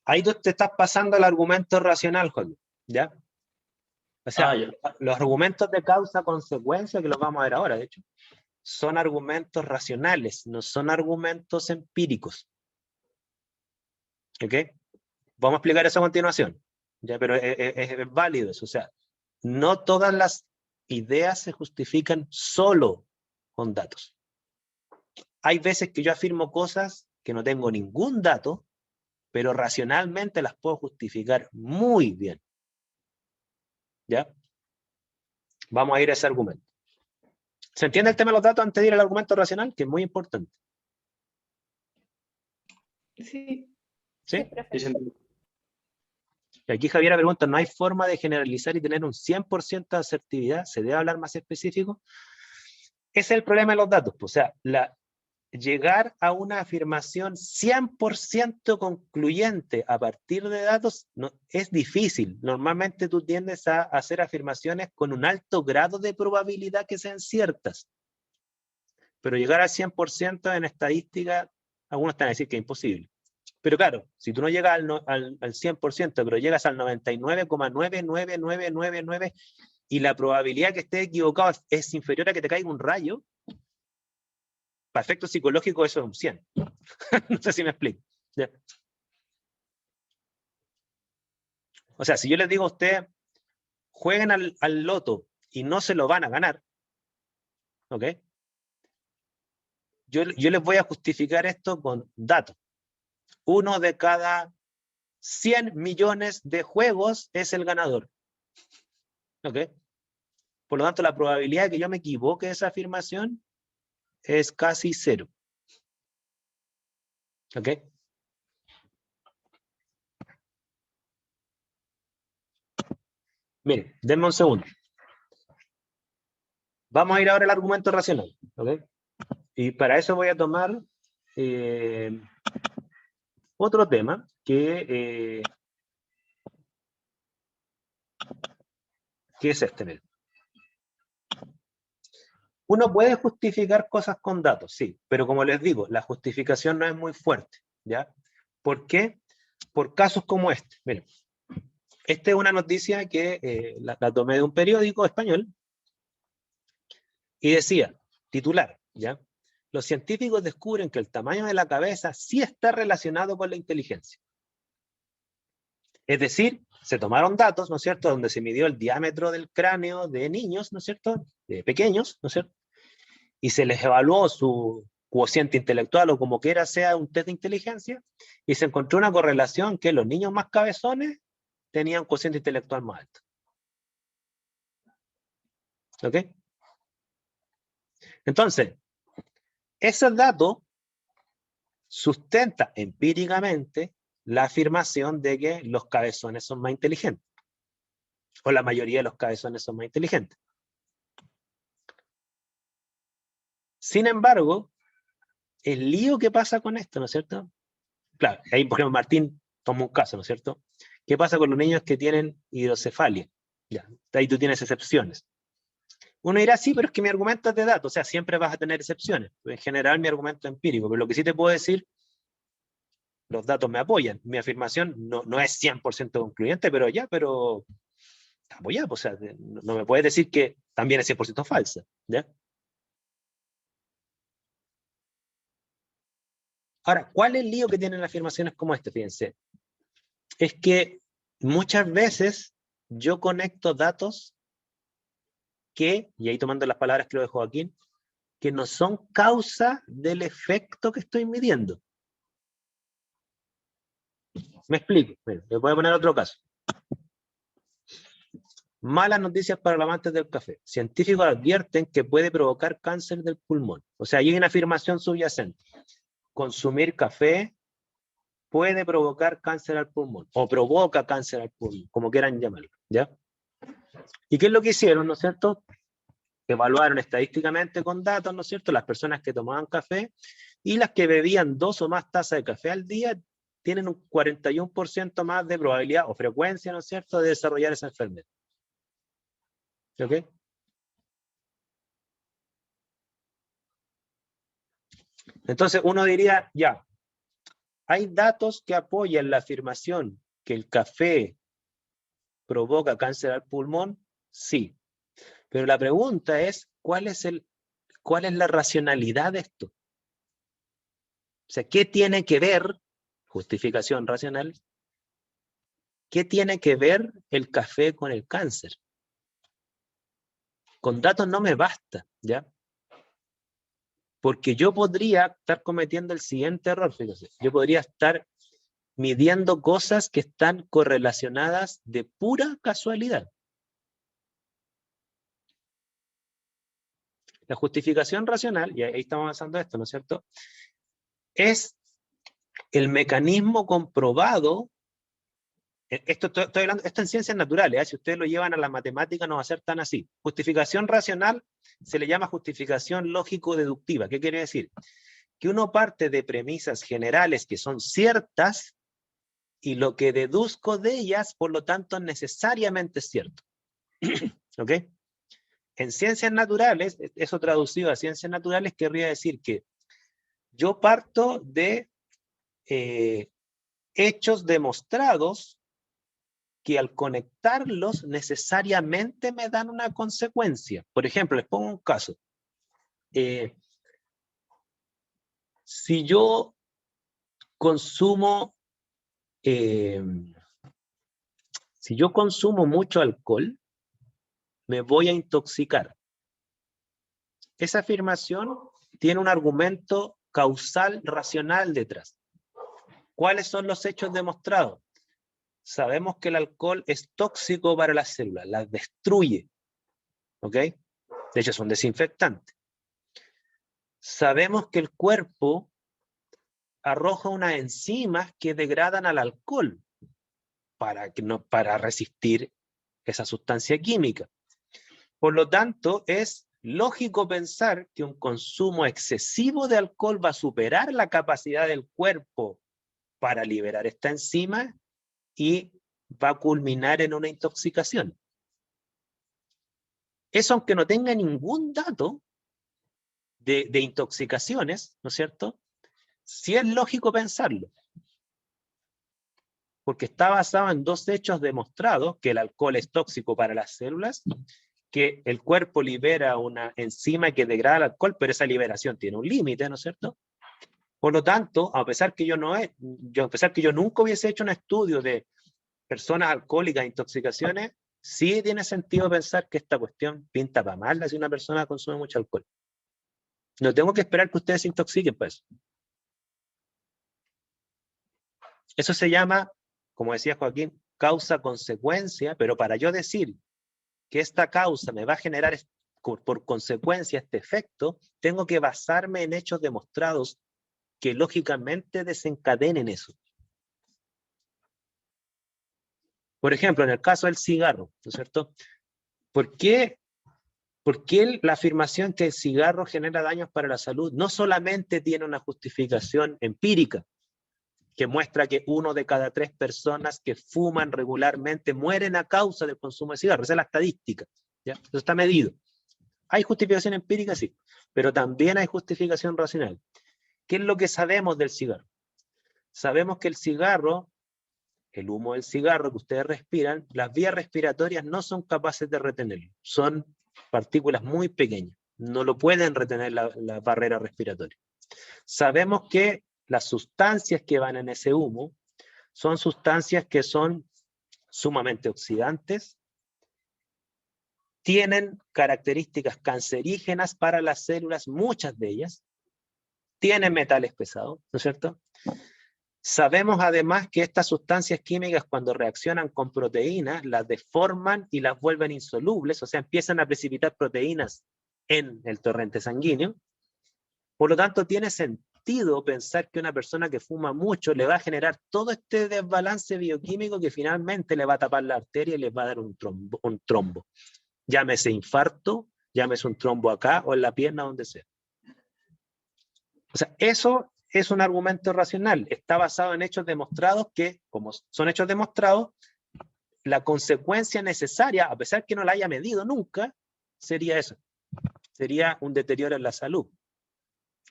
A: Ahí tú te estás pasando al argumento racional, Joaquín. ¿Ya? O sea, los argumentos de causa-consecuencia, que los vamos a ver ahora, de hecho, son argumentos racionales, no son argumentos empíricos. ¿Ok? Vamos a explicar eso a continuación. Ya, pero es válido eso. O sea, no todas las ideas se justifican solo con datos. Hay veces que yo afirmo cosas que no tengo ningún dato, pero racionalmente las puedo justificar muy bien. ¿Ya? Vamos a ir a ese argumento. ¿Se entiende el tema de los datos antes de ir al argumento racional? Que es muy importante.
I: Sí.
A: ¿Sí? Y aquí Javiera pregunta, ¿no hay forma de generalizar y tener un 100% de asertividad? ¿Se debe hablar más específico? Ese es el problema de los datos. O sea, llegar a una afirmación 100% concluyente a partir de datos es difícil. Normalmente tú tiendes a hacer afirmaciones con un alto grado de probabilidad que sean ciertas. Pero llegar al 100% en estadística, algunos están a decir que es imposible. Pero claro, si tú no llegas al 100%, pero llegas al 99,99999 y la probabilidad que esté equivocado es inferior a que te caiga un rayo, para efectos psicológicos eso es un 100. No sé si me explico. ¿Ya? O sea, si yo les digo a ustedes, jueguen al loto y no se lo van a ganar, ¿ok? Yo les voy a justificar esto con datos. 1 de cada 100 millones de juegos es el ganador. ¿Ok? Por lo tanto, la probabilidad de que yo me equivoque de esa afirmación es casi 0. ¿Ok? Miren, denme un segundo. Vamos a ir ahora al argumento racional. ¿Ok? Y para eso voy a tomar otro tema que es este. Miren. Uno puede justificar cosas con datos, sí, pero como les digo, la justificación no es muy fuerte, ¿ya? ¿Por qué? Por casos como este. Miren, esta es una noticia que la tomé de un periódico español y decía, titular, ¿ya? Los científicos descubren que el tamaño de la cabeza sí está relacionado con la inteligencia. Es decir, se tomaron datos, ¿no es cierto?, donde se midió el diámetro del cráneo de niños, ¿no es cierto?, de pequeños, ¿no es cierto?, y se les evaluó su cociente intelectual o como quiera sea un test de inteligencia, y se encontró una correlación que los niños más cabezones tenían un cociente intelectual más alto. ¿Ok? Entonces, ese dato sustenta empíricamente la afirmación de que los cabezones son más inteligentes, o la mayoría de los cabezones son más inteligentes. Sin embargo, el lío que pasa con esto, ¿no es cierto? Claro, ahí por ejemplo Martín toma un caso, ¿no es cierto? ¿Qué pasa con los niños que tienen hidrocefalia? Ya, ahí tú tienes excepciones. Uno dirá, sí, pero es que mi argumento es de datos, o sea, siempre vas a tener excepciones. En general mi argumento es empírico, pero lo que sí te puedo decir, los datos me apoyan. Mi afirmación no es 100% concluyente, pero ya, pero está apoyada, o sea, no me puedes decir que también es 100% falsa, ¿ya? Ahora, ¿cuál es el lío que tienen afirmaciones como esta? Fíjense, es que muchas veces yo conecto datos que, y ahí tomando las palabras que lo de Joaquín, que no son causa del efecto que estoy midiendo. Me explico. Bueno, les voy a poner otro caso. Malas noticias para los amantes del café. Científicos advierten que puede provocar cáncer del pulmón. O sea, hay una afirmación subyacente. Consumir café puede provocar cáncer al pulmón, o provoca cáncer al pulmón, como quieran llamarlo, ¿ya? ¿Y qué es lo que hicieron, no es cierto? Evaluaron estadísticamente con datos, ¿no es cierto?, las personas que tomaban café, y las que bebían 2 o más tazas de café al día tienen un 41% más de probabilidad o frecuencia, ¿no es cierto?, de desarrollar esa enfermedad. ¿Ok? Entonces uno diría, ya, ¿hay datos que apoyan la afirmación que el café provoca cáncer al pulmón? Sí. Pero la pregunta es, ¿cuál es la racionalidad de esto? O sea, ¿qué tiene que ver, justificación racional, qué tiene que ver el café con el cáncer? Con datos no me basta, ¿ya? Porque yo podría estar cometiendo el siguiente error, fíjate. Yo podría estar midiendo cosas que están correlacionadas de pura casualidad. La justificación racional, y ahí estamos avanzando esto, ¿no es cierto?, es el mecanismo comprobado. Esto estoy hablando, esto en ciencias naturales, ¿eh? Si ustedes lo llevan a la matemática no va a ser tan así. Justificación racional se le llama justificación lógico-deductiva. ¿Qué quiere decir? Que uno parte de premisas generales que son ciertas y lo que deduzco de ellas, por lo tanto, necesariamente es cierto. ¿Ok? En ciencias naturales, eso traducido a ciencias naturales querría decir que yo parto de hechos demostrados que al conectarlos necesariamente me dan una consecuencia. Por ejemplo, les pongo un caso. Si yo consumo, mucho alcohol, me voy a intoxicar. Esa afirmación tiene un argumento causal racional detrás. ¿Cuáles son los hechos demostrados? Sabemos que el alcohol es tóxico para las células, las destruye. ¿Ok? De hecho, es un desinfectante. Sabemos que el cuerpo arroja unas enzimas que degradan al alcohol para resistir esa sustancia química. Por lo tanto, es lógico pensar que un consumo excesivo de alcohol va a superar la capacidad del cuerpo para liberar esta enzima y va a culminar en una intoxicación. Eso, aunque no tenga ningún dato de intoxicaciones, ¿no es cierto? Sí es lógico pensarlo. Porque está basado en dos hechos demostrados, que el alcohol es tóxico para las células, que el cuerpo libera una enzima que degrada el alcohol, pero esa liberación tiene un límite, ¿no es cierto? Por lo tanto, a pesar que yo nunca hubiese hecho un estudio de personas alcohólicas e intoxicaciones, sí tiene sentido pensar que esta cuestión pinta para mal si una persona consume mucho alcohol. No tengo que esperar que ustedes se intoxiquen para eso. Eso se llama, como decía Joaquín, causa-consecuencia, pero para yo decir que esta causa me va a generar por consecuencia este efecto, tengo que basarme en hechos demostrados que lógicamente desencadenen eso. Por ejemplo, en el caso del cigarro, ¿no es cierto? ¿Por qué la afirmación que el cigarro genera daños para la salud no solamente tiene una justificación empírica, que muestra que 1 de cada 3 personas que fuman regularmente mueren a causa del consumo de cigarros? Esa es la estadística, ¿ya? Eso está medido. ¿Hay justificación empírica? Sí, pero también hay justificación racional. ¿Qué es lo que sabemos del cigarro? Sabemos que el cigarro, el humo del cigarro que ustedes respiran, las vías respiratorias no son capaces de retenerlo. Son partículas muy pequeñas. No lo pueden retener la barrera respiratoria. Sabemos que las sustancias que van en ese humo son sustancias que son sumamente oxidantes, tienen características cancerígenas para las células, muchas de ellas, tienen metales pesados, ¿no es cierto? Sabemos además que estas sustancias químicas, cuando reaccionan con proteínas, las deforman y las vuelven insolubles, o sea, empiezan a precipitar proteínas en el torrente sanguíneo. Por lo tanto, tiene sentido pensar que una persona que fuma mucho le va a generar todo este desbalance bioquímico que finalmente le va a tapar la arteria y le va a dar un trombo. Llámese infarto, llámese un trombo acá o en la pierna, donde sea. O sea, eso es un argumento racional. Está basado en hechos demostrados que, como son hechos demostrados, la consecuencia necesaria, a pesar que no la haya medido nunca, sería eso. Sería un deterioro en la salud.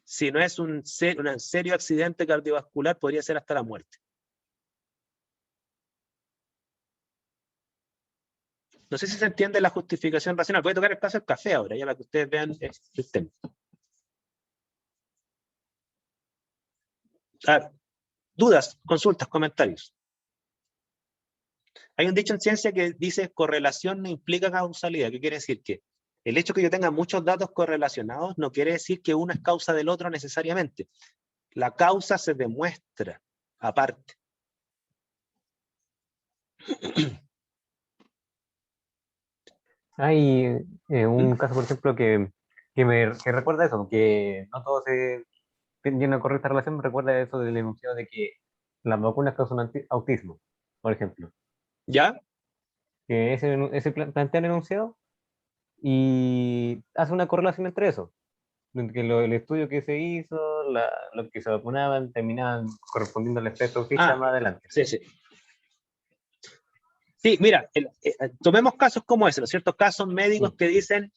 A: Si no es un serio accidente cardiovascular, podría ser hasta la muerte. No sé si se entiende la justificación racional. Voy a tocar el caso del café ahora, ya para que ustedes vean el tema. Dudas, consultas, comentarios. Hay un dicho en ciencia que dice correlación no implica causalidad. ¿Qué quiere decir? Que el hecho que yo tenga muchos datos correlacionados no quiere decir que uno es causa del otro necesariamente. La causa se demuestra aparte.
B: Hay un caso, por ejemplo, que recuerda eso, que no todo se tiene una correcta relación. Me recuerda eso del enunciado de que las vacunas causan autismo, por ejemplo.
A: ¿Ya?
B: Que ese plantea el enunciado y hace una correlación entre eso. Que el estudio que se hizo, los que se vacunaban, terminaban correspondiendo al efecto autista más adelante.
A: Sí, sí. Sí, mira, tomemos casos como ese, ¿no es cierto? Casos médicos que dicen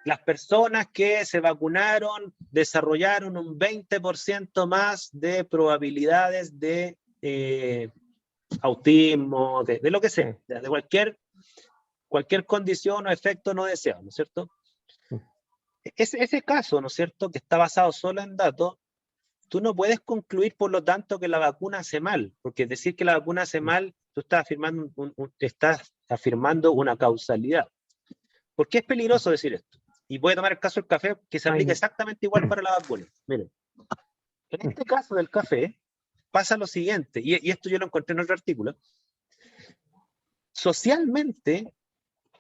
A: las personas que se vacunaron desarrollaron un 20% más de probabilidades de autismo, de lo que sea, de cualquier condición o efecto no deseado, ¿no es cierto? Ese caso, ¿no es cierto?, que está basado solo en datos, tú no puedes concluir, por lo tanto, que la vacuna hace mal, porque decir que la vacuna hace mal, tú estás afirmando una causalidad. ¿Por qué es peligroso decir esto? Y voy a tomar el caso del café, que se aplica exactamente igual para la vacuna. Miren, en este caso del café, pasa lo siguiente, y esto yo lo encontré en otro artículo. Socialmente,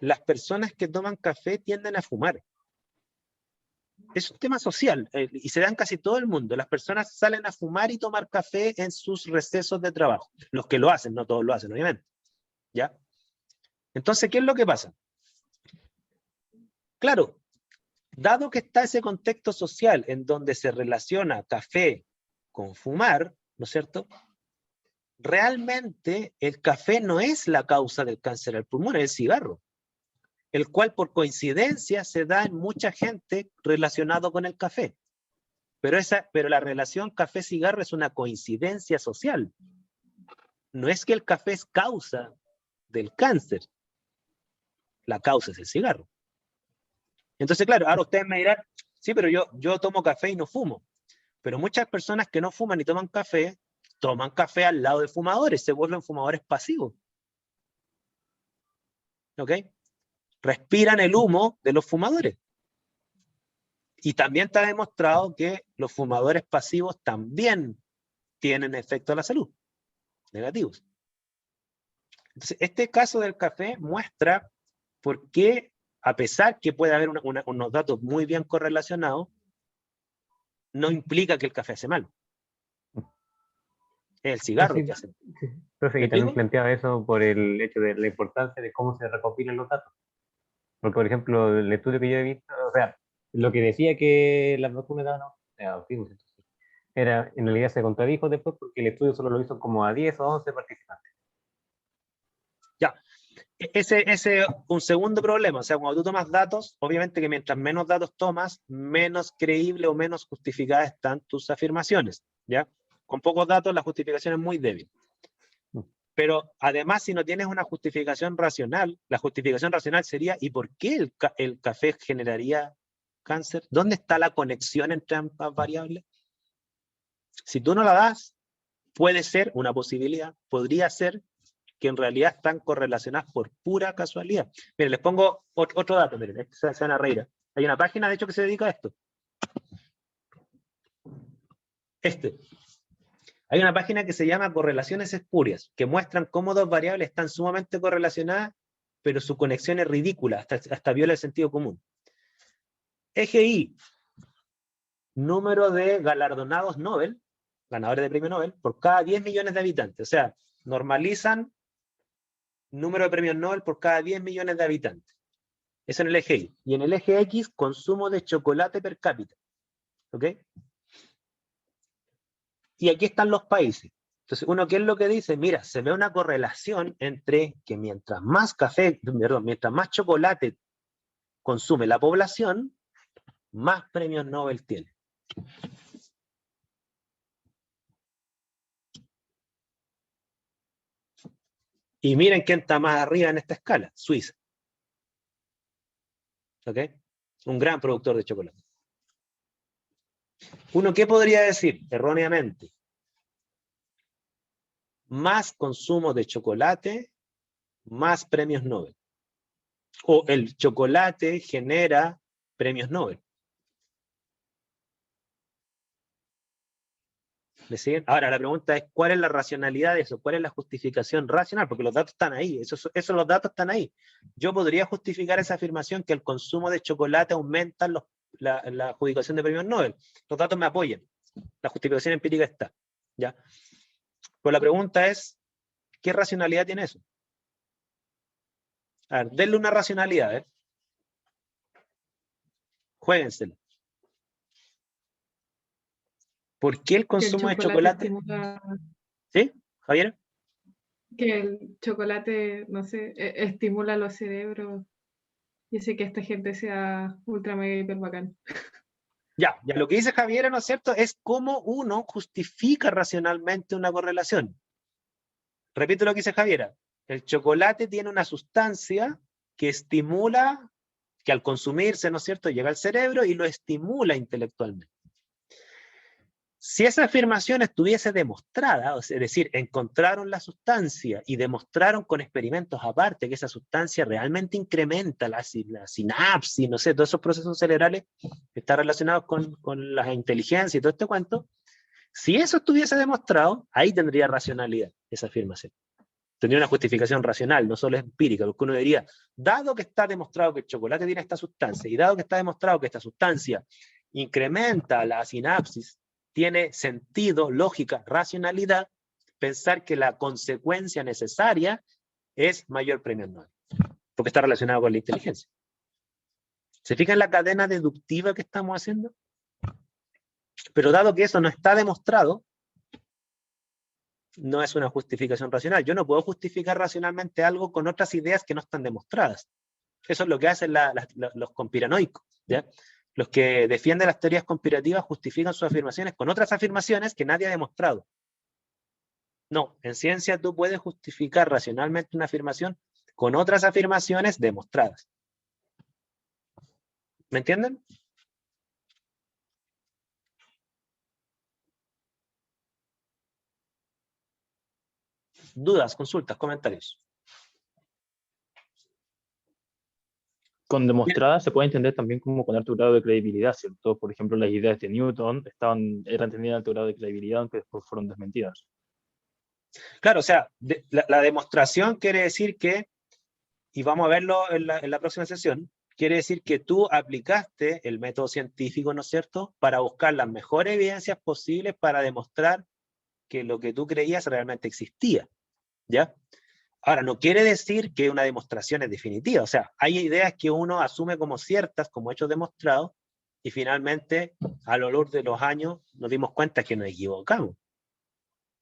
A: las personas que toman café tienden a fumar. Es un tema social, y se da en casi todo el mundo. Las personas salen a fumar y tomar café en sus recesos de trabajo. Los que lo hacen, no todos lo hacen, obviamente. ¿Ya? Entonces, ¿qué es lo que pasa? Claro, dado que está ese contexto social en donde se relaciona café con fumar, ¿no es cierto? Realmente el café no es la causa del cáncer al pulmón, es el cigarro, el cual por coincidencia se da en mucha gente relacionado con el café. Pero la relación café-cigarro es una coincidencia social. No es que el café es causa del cáncer. La causa es el cigarro. Entonces, claro, ahora ustedes me dirán, sí, pero yo tomo café y no fumo. Pero muchas personas que no fuman y toman café al lado de fumadores, se vuelven fumadores pasivos. ¿Ok? Respiran el humo de los fumadores. Y también está demostrado que los fumadores pasivos también tienen efecto a la salud, negativos. Entonces, este caso del café muestra por qué, a pesar que puede haber unos datos muy bien correlacionados, no implica que el café hace mal. Es el cigarro que hace mal.
B: Entonces, que también planteaba eso por el hecho de la importancia de cómo se recopilan los datos. Porque, por ejemplo, el estudio que yo he visto, o sea, lo que decía que las vacunas daban autismo, era, en realidad se contradijo después porque el estudio solo lo hizo como a 10 o 11 participantes.
A: Ya, ese es un segundo problema. O sea, cuando tú tomas datos, obviamente que mientras menos datos tomas, menos creíble o menos justificadas están tus afirmaciones. ¿Ya? Con pocos datos la justificación es muy débil. Pero además, si no tienes una justificación racional, la justificación racional sería, ¿y por qué el café generaría cáncer? ¿Dónde está la conexión entre ambas variables? Si tú no la das, puede ser una posibilidad, podría ser que en realidad están correlacionadas por pura casualidad. Miren, les pongo otro dato, miren, se van a reír. Hay una página, de hecho, que se dedica a esto. Hay una página que se llama Correlaciones Espurias, que muestran cómo dos variables están sumamente correlacionadas, pero su conexión es ridícula, hasta viola el sentido común. Eje Y, número de galardonados Nobel, ganadores de premio Nobel, por cada 10 millones de habitantes. O sea, normalizan número de premios Nobel por cada 10 millones de habitantes. Eso en el eje Y. Y en el eje X, consumo de chocolate per cápita. ¿Ok? Y aquí están los países. Entonces, uno, ¿qué es lo que dice? Mira, se ve una correlación entre que mientras más mientras más chocolate consume la población, más premios Nobel tiene. Y miren quién está más arriba en esta escala, Suiza. ¿Ok? Un gran productor de chocolate. Uno, ¿qué podría decir? Erróneamente. Más consumo de chocolate, más premios Nobel. O el chocolate genera premios Nobel. ¿Me siguen? Ahora, la pregunta es, ¿cuál es la racionalidad de eso? ¿Cuál es la justificación racional? Porque los datos están ahí, esos los datos están ahí. Yo podría justificar esa afirmación que el consumo de chocolate aumenta la adjudicación de premios Nobel. Los datos me apoyan. La justificación empírica está. ¿Ya? Pues la pregunta es, ¿qué racionalidad tiene eso? A ver, denle una racionalidad, ¿eh? Juéguensela. ¿Por qué el consumo de chocolate? ¿Sí, Javier?
I: Que el chocolate, no sé, estimula los cerebros y hace que esta gente sea ultra mega hiper bacán.
A: Ya, lo que dice Javier, ¿no es cierto? Es cómo uno justifica racionalmente una correlación. Repito lo que dice Javier. El chocolate tiene una sustancia que estimula, que al consumirse, ¿no es cierto?, llega al cerebro y lo estimula intelectualmente. Si esa afirmación estuviese demostrada, es decir, encontraron la sustancia y demostraron con experimentos aparte que esa sustancia realmente incrementa la sinapsis, no sé, todos esos procesos cerebrales que están relacionados con la inteligencia y todo este cuento, si eso estuviese demostrado, ahí tendría racionalidad esa afirmación. Tendría una justificación racional, no solo empírica, porque uno diría, dado que está demostrado que el chocolate tiene esta sustancia, y dado que está demostrado que esta sustancia incrementa la sinapsis, tiene sentido, lógica, racionalidad, pensar que la consecuencia necesaria es mayor premio Nobel, porque está relacionado con la inteligencia. ¿Se fijan la cadena deductiva que estamos haciendo? Pero dado que eso no está demostrado, no es una justificación racional. Yo no puedo justificar racionalmente algo con otras ideas que no están demostradas. Eso es lo que hacen los conspiranoicos, ¿ya? Los que defienden las teorías conspirativas justifican sus afirmaciones con otras afirmaciones que nadie ha demostrado. No, en ciencia tú puedes justificar racionalmente una afirmación con otras afirmaciones demostradas. ¿Me entienden? Dudas, consultas, comentarios.
C: Con demostrada se puede entender también como con alto grado de credibilidad, ¿cierto? Por ejemplo, las ideas de Newton eran tenidas en alto grado de credibilidad, aunque después fueron desmentidas.
A: Claro, o sea, la demostración quiere decir que, y vamos a verlo en la próxima sesión, quiere decir que tú aplicaste el método científico, ¿no es cierto?, para buscar las mejores evidencias posibles para demostrar que lo que tú creías realmente existía, ¿ya? Ahora, no quiere decir que una demostración es definitiva, o sea, hay ideas que uno asume como ciertas, como hechos demostrados, y finalmente, a lo largo de los años, nos dimos cuenta que nos equivocamos. O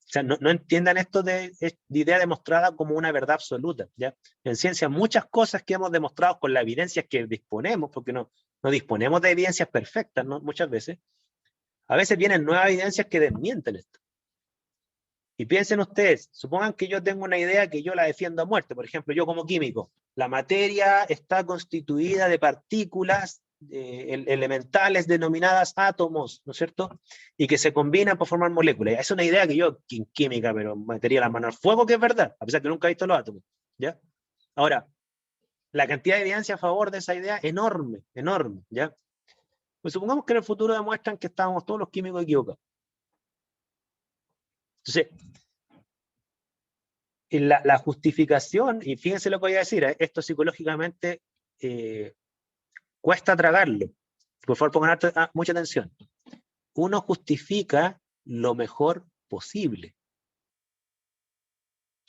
A: sea, no entiendan esto de idea demostrada como una verdad absoluta, ¿ya? En ciencia, muchas cosas que hemos demostrado con las evidencias que disponemos, porque no disponemos de evidencias perfectas, ¿no? Muchas veces, a veces vienen nuevas evidencias que desmienten esto. Y piensen ustedes, supongan que yo tengo una idea que yo la defiendo a muerte, por ejemplo, yo como químico, la materia está constituida de partículas elementales denominadas átomos, ¿no es cierto? Y que se combinan para formar moléculas. Es una idea que yo, en química, pero metería la mano al fuego, que es verdad, a pesar que nunca he visto los átomos, ¿ya? Ahora, la cantidad de evidencia a favor de esa idea, enorme, enorme, ¿ya? Pues supongamos que en el futuro demuestran que estábamos todos los químicos equivocados. Entonces, la justificación, y fíjense lo que voy a decir, esto psicológicamente cuesta tragarlo. Por favor, pongan mucha atención. Uno justifica lo mejor posible.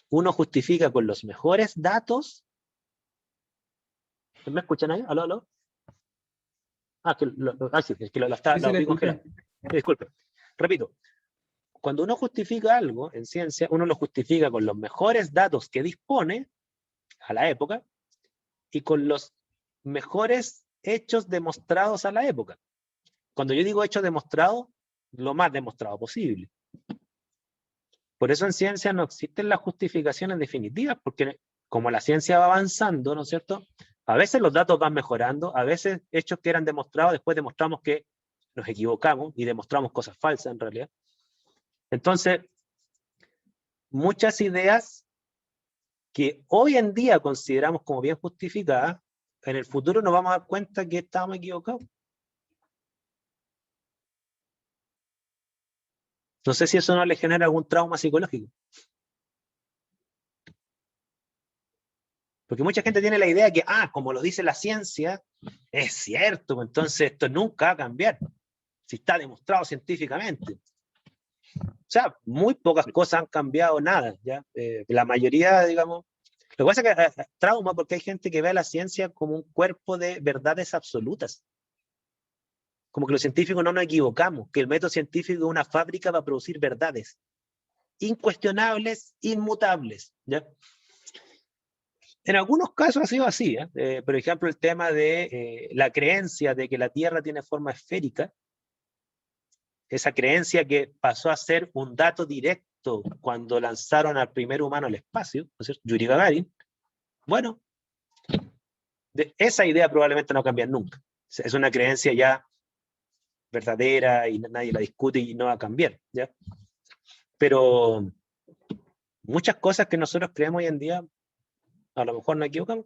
A: Uno justifica con los mejores datos. ¿Me escuchan ahí? ¿Aló, aló? Sí, es que lo vi congelado. Disculpe. Repito. Cuando uno justifica algo en ciencia, uno lo justifica con los mejores datos que dispone a la época y con los mejores hechos demostrados a la época. Cuando yo digo hechos demostrados, lo más demostrado posible. Por eso en ciencia no existen las justificaciones definitivas, porque como la ciencia va avanzando, ¿no es cierto?, a veces los datos van mejorando, a veces hechos que eran demostrados, después demostramos que nos equivocamos y demostramos cosas falsas en realidad. Entonces, muchas ideas que hoy en día consideramos como bien justificadas, en el futuro nos vamos a dar cuenta que estábamos equivocados. No sé si eso no le genera algún trauma psicológico. Porque mucha gente tiene la idea que, como lo dice la ciencia, es cierto, entonces esto nunca va a cambiar, si está demostrado científicamente. O sea, muy pocas cosas han cambiado nada, ¿ya? La mayoría, digamos, lo que pasa es que trauma porque hay gente que ve a la ciencia como un cuerpo de verdades absolutas. Como que los científicos no nos equivocamos, que el método científico es una fábrica para producir verdades incuestionables, inmutables, ¿ya? En algunos casos ha sido así, por ejemplo, el tema de la creencia de que la Tierra tiene forma esférica, esa creencia que pasó a ser un dato directo cuando lanzaron al primer humano al espacio, ¿no es cierto?, Yuri Gagarin. Bueno, esa idea probablemente no cambia nunca. Es una creencia ya verdadera y nadie la discute y no va a cambiar, ¿ya? Pero muchas cosas que nosotros creemos hoy en día, a lo mejor nos equivocamos.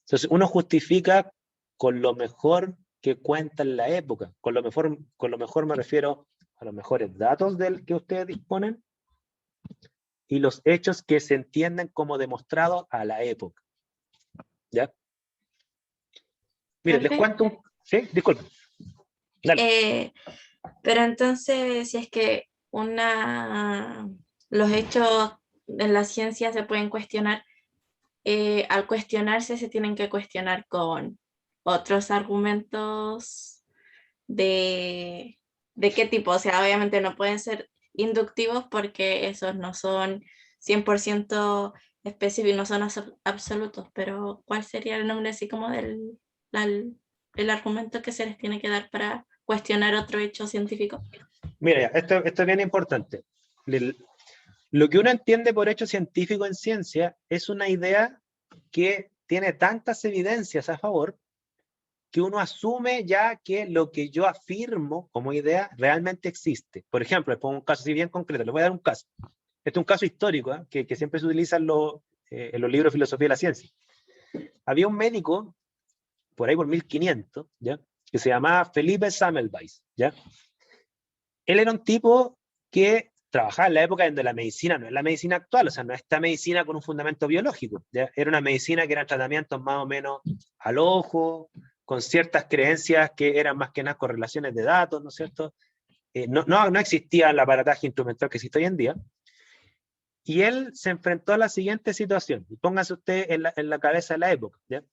A: Entonces uno justifica con lo mejor que cuenta en la época. Con lo mejor me refiero a los mejores datos del que ustedes disponen y los hechos que se entienden como demostrados a la época. ¿Ya? Miren, les cuento. ¿Sí? Disculpen. Dale.
D: Pero entonces, si es que los hechos en la ciencia se pueden cuestionar, al cuestionarse se tienen que cuestionar con otros argumentos de qué tipo. O sea, obviamente no pueden ser inductivos porque esos no son 100% específicos, no son absolutos, pero ¿cuál sería el nombre así como el argumento que se les tiene que dar para cuestionar otro hecho científico?
A: Mira, esto es bien importante. Lo que uno entiende por hecho científico en ciencia es una idea que tiene tantas evidencias a favor que uno asume ya que lo que yo afirmo como idea realmente existe. Por ejemplo, les pongo un caso así bien concreto, les voy a dar un caso. Este es un caso histórico, que siempre se utiliza en los libros de filosofía de la ciencia. Había un médico, por ahí por 1500, ¿ya? Que se llamaba Felipe Semmelweis, ¿ya? Él era un tipo que trabajaba en la época donde la medicina no es la medicina actual, o sea, no es esta medicina con un fundamento biológico, ¿ya? Era una medicina que eran tratamientos más o menos al ojo, con ciertas creencias que eran más que nada correlaciones de datos, ¿no es cierto? No existía el aparataje instrumental que existe hoy en día. Y él se enfrentó a la siguiente situación, y póngase usted en la cabeza de la época, ¿ya?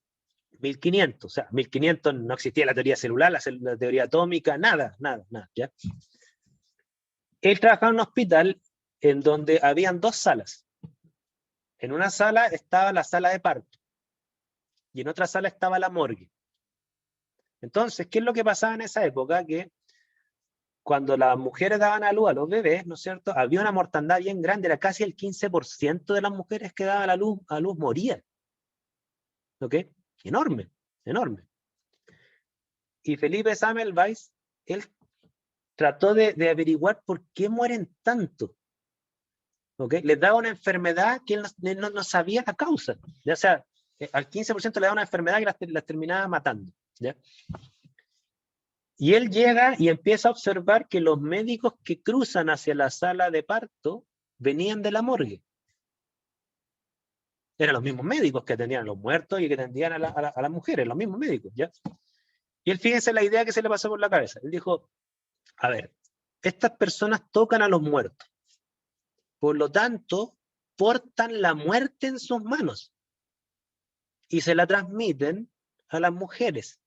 A: 1500, o sea, 1500 no existía la teoría celular, la teoría atómica, nada, ¿ya? Él trabajaba en un hospital en donde habían dos salas. En una sala estaba la sala de parto, y en otra sala estaba la morgue. Entonces, ¿qué es lo que pasaba en esa época? Que cuando las mujeres daban a luz a los bebés, ¿no es cierto? Había una mortandad bien grande, era casi el 15% de las mujeres que daban a luz morían. ¿Ok? Enorme, enorme. Y Felipe Semmelweis, él trató de averiguar por qué mueren tanto. ¿Ok? Les daba una enfermedad que él no sabía la causa. O sea, al 15% le daba una enfermedad que las terminaba matando. ¿Ya? Y él llega y empieza a observar que los médicos que cruzan hacia la sala de parto venían de la morgue. Eran los mismos médicos que atendían a los muertos y que atendían a las mujeres, los mismos médicos, ¿ya? Y él, fíjense la idea que se le pasó por la cabeza. Él dijo, a ver, estas personas tocan a los muertos. Por lo tanto, portan la muerte en sus manos y se la transmiten a las mujeres.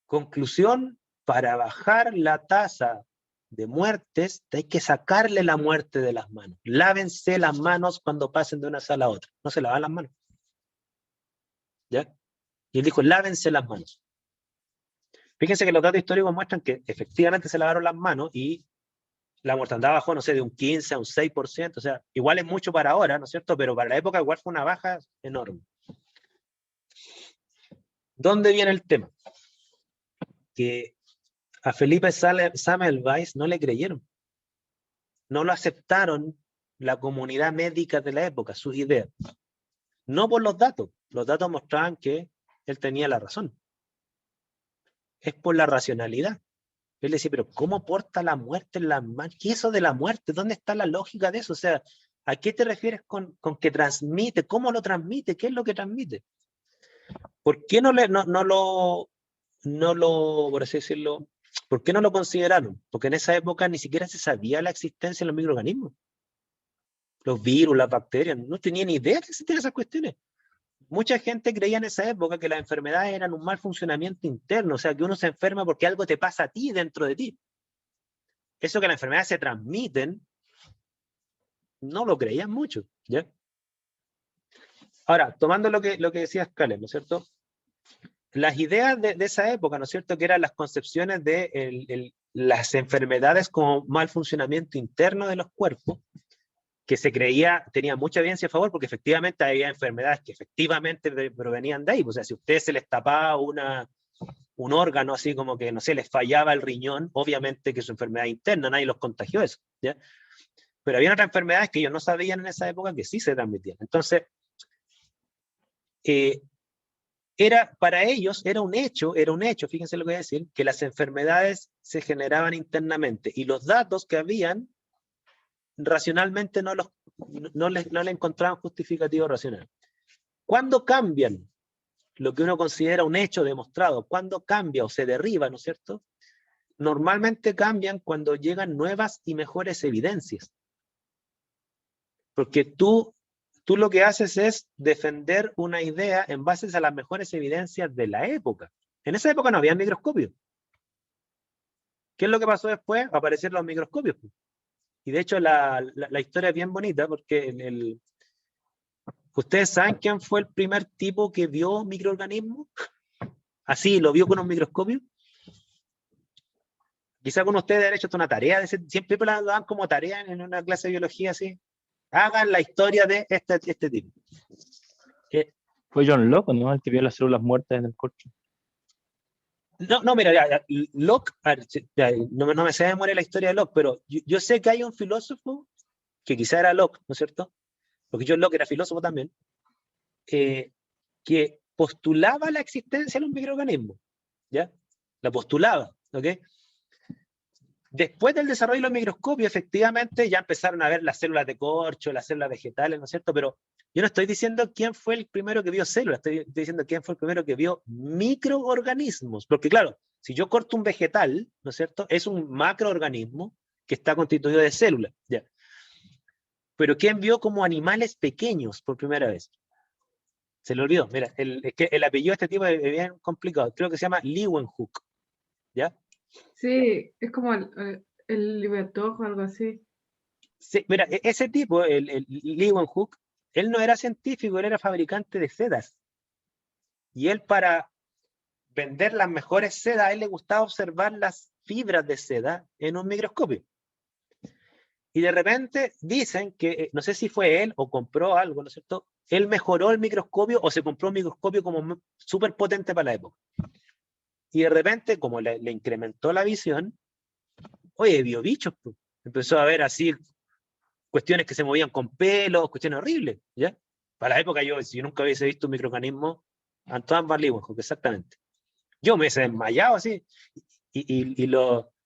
A: Conclusión, para bajar la tasa de muertes, hay que sacarle la muerte de las manos. Lávense las manos cuando pasen de una sala a otra. No se lavan las manos. ¿Ya? Y él dijo, lávense las manos. Fíjense que los datos históricos muestran que efectivamente se lavaron las manos y la mortandad bajó, no sé, de un 15 a un 6%. O sea, igual es mucho para ahora, ¿no es cierto? Pero para la época igual fue una baja enorme. ¿Dónde viene el tema? Que a Felipe Semmelweis no le creyeron. No lo aceptaron la comunidad médica de la época, sus ideas. No por los datos. Los datos mostraban que él tenía la razón. Es por la racionalidad. Él decía, pero ¿cómo porta la muerte en las manos? ¿Qué es eso de la muerte? ¿Dónde está la lógica de eso? O sea, ¿a qué te refieres con que transmite? ¿Cómo lo transmite? ¿Qué es lo que transmite? ¿Por qué no lo, por así decirlo, por qué no lo consideraron? Porque en esa época ni siquiera se sabía la existencia de los microorganismos. Los virus, las bacterias, no tenían ni idea que existían esas cuestiones. Mucha gente creía en esa época que las enfermedades eran un mal funcionamiento interno, o sea, que uno se enferma porque algo te pasa a ti dentro de ti. Eso que las enfermedades se transmiten, no lo creían mucho, ¿ya? Ahora, tomando lo que decía Scalen, ¿no es cierto? Las ideas de esa época, ¿no es cierto?, que eran las concepciones de las enfermedades como mal funcionamiento interno de los cuerpos, que se creía, tenía mucha evidencia a favor, porque efectivamente había enfermedades que efectivamente provenían de ahí. O sea, si a ustedes se les tapaba un órgano, así como que, no sé, les fallaba el riñón, obviamente que su enfermedad interna, nadie los contagió eso, ¿ya? Pero había otras enfermedades que ellos no sabían en esa época que sí se transmitían. Entonces, para ellos era un hecho, fíjense lo que voy a decir, que las enfermedades se generaban internamente, y los datos que habían, racionalmente no le encontraban justificativo racional. ¿Cuándo cambian lo que uno considera un hecho demostrado? ¿Cuándo cambia o se derriba, ¿no es cierto? Normalmente cambian cuando llegan nuevas y mejores evidencias. Porque tú lo que haces es defender una idea en base a las mejores evidencias de la época. En esa época no había microscopios. ¿Qué es lo que pasó después? Aparecieron los microscopios. Y de hecho la historia es bien bonita, porque ¿ustedes saben quién fue el primer tipo que vio microorganismos? Así, lo vio con un microscopio. Quizá con ustedes han hecho una tarea, siempre la dan como tarea en una clase de biología así. Hagan la historia de este tipo.
K: Fue John Locke, ¿no? El que vio las células muertas en el corcho.
A: No, mira, Locke, no me sé de memoria la historia de Locke, pero yo sé que hay un filósofo, que quizá era Locke, ¿no es cierto? Porque John Locke era filósofo también, que postulaba la existencia de un microorganismo, ¿ya? La postulaba, ¿ok? Después del desarrollo de los microscopios, efectivamente, ya empezaron a ver las células de corcho, las células vegetales, ¿no es cierto? Pero yo no estoy diciendo quién fue el primero que vio células, estoy diciendo quién fue el primero que vio microorganismos. Porque claro, si yo corto un vegetal, ¿no es cierto? Es un macroorganismo que está constituido de células, ¿ya? Pero ¿quién vio como animales pequeños por primera vez? Se le olvidó. Mira, es que el apellido de este tipo es bien complicado. Creo que se llama Leeuwenhoek, ¿ya?
I: Sí, es como el Libertog o algo así.
A: Sí, mira, ese tipo, el Leeuwenhoek, él no era científico, él era fabricante de sedas. Y él, para vender las mejores sedas, a él le gustaba observar las fibras de seda en un microscopio. Y de repente dicen que, no sé si fue él o compró algo, ¿no es cierto? Él mejoró el microscopio o se compró un microscopio como súper potente para la época. Y de repente, como le incrementó la visión, oye, vio bichos, pues. Empezó a ver así cuestiones que se movían con pelos, cuestiones horribles, ¿ya? Para la época si yo nunca hubiese visto un microorganismo, Antoine van Leeuwenhoek, exactamente. Yo me hubiese desmayado así,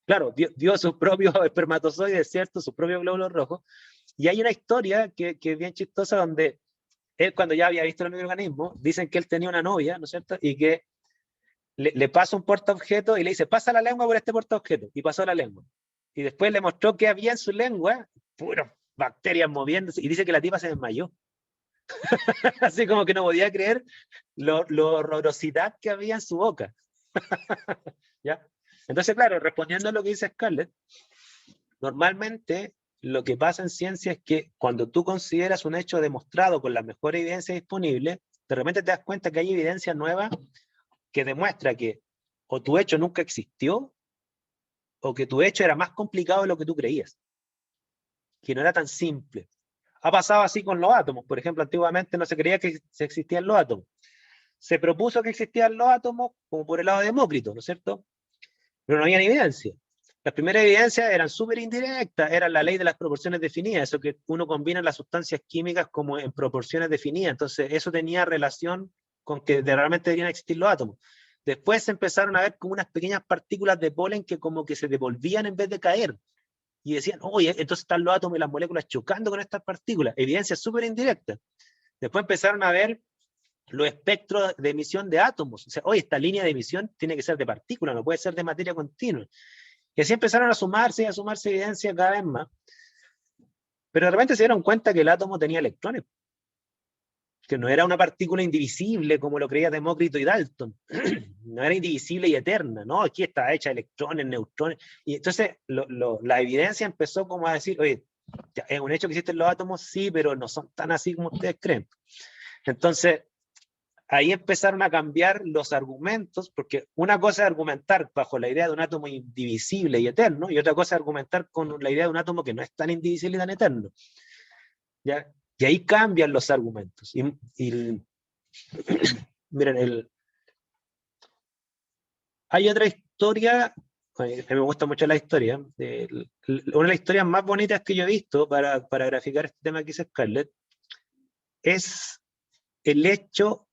A: claro, vio sus propios espermatozoides, ¿cierto? Sus propios glóbulos rojos, y hay una historia que es bien chistosa donde él, cuando ya había visto el microorganismo, dicen que él tenía una novia, ¿no es cierto? Y que le pasa un portaobjeto y le dice, pasa la lengua por este portaobjeto, y pasó la lengua. Y después le mostró que había en su lengua, puras bacterias moviéndose, y dice que la tipa se desmayó. Así como que no podía creer lo horrorosidad que había en su boca. ¿Ya? Entonces, claro, respondiendo a lo que dice Scarlett, normalmente lo que pasa en ciencia es que cuando tú consideras un hecho demostrado con la mejor evidencia disponible, de repente te das cuenta que hay evidencia nueva que demuestra que o tu hecho nunca existió, o que tu hecho era más complicado de lo que tú creías, que no era tan simple. Ha pasado así con los átomos. Por ejemplo, antiguamente no se creía que existían los átomos. Se propuso que existían los átomos como por el lado de Demócrito, ¿no es cierto? Pero no había ni evidencia. Las primeras evidencias eran súper indirectas, eran la ley de las proporciones definidas, eso que uno combina las sustancias químicas como en proporciones definidas, entonces eso tenía relación con que realmente deberían existir los átomos. Después se empezaron a ver como unas pequeñas partículas de polen que como que se devolvían en vez de caer, y decían, oye, entonces están los átomos y las moléculas chocando con estas partículas, evidencia súper indirecta. Después empezaron a ver los espectros de emisión de átomos, o sea, oye, esta línea de emisión tiene que ser de partículas, no puede ser de materia continua. Y así empezaron a sumarse evidencias cada vez más. Pero de repente se dieron cuenta que el átomo tenía electrones, que no era una partícula indivisible como lo creía Demócrito y Dalton. No era indivisible y eterna, ¿no? Aquí está hecha de electrones, neutrones. Y entonces la evidencia empezó como a decir, oye, ya, es un hecho que existen los átomos, sí, pero no son tan así como ustedes creen. Entonces, ahí empezaron a cambiar los argumentos, porque una cosa es argumentar bajo la idea de un átomo indivisible y eterno, y otra cosa es argumentar con la idea de un átomo que no es tan indivisible y tan eterno. ¿ya? Y ahí cambian los argumentos. Miren, hay otra historia, a mí me gusta mucho la historia, una de las historias más bonitas que yo he visto para graficar este tema que dice Scarlett, es el hecho,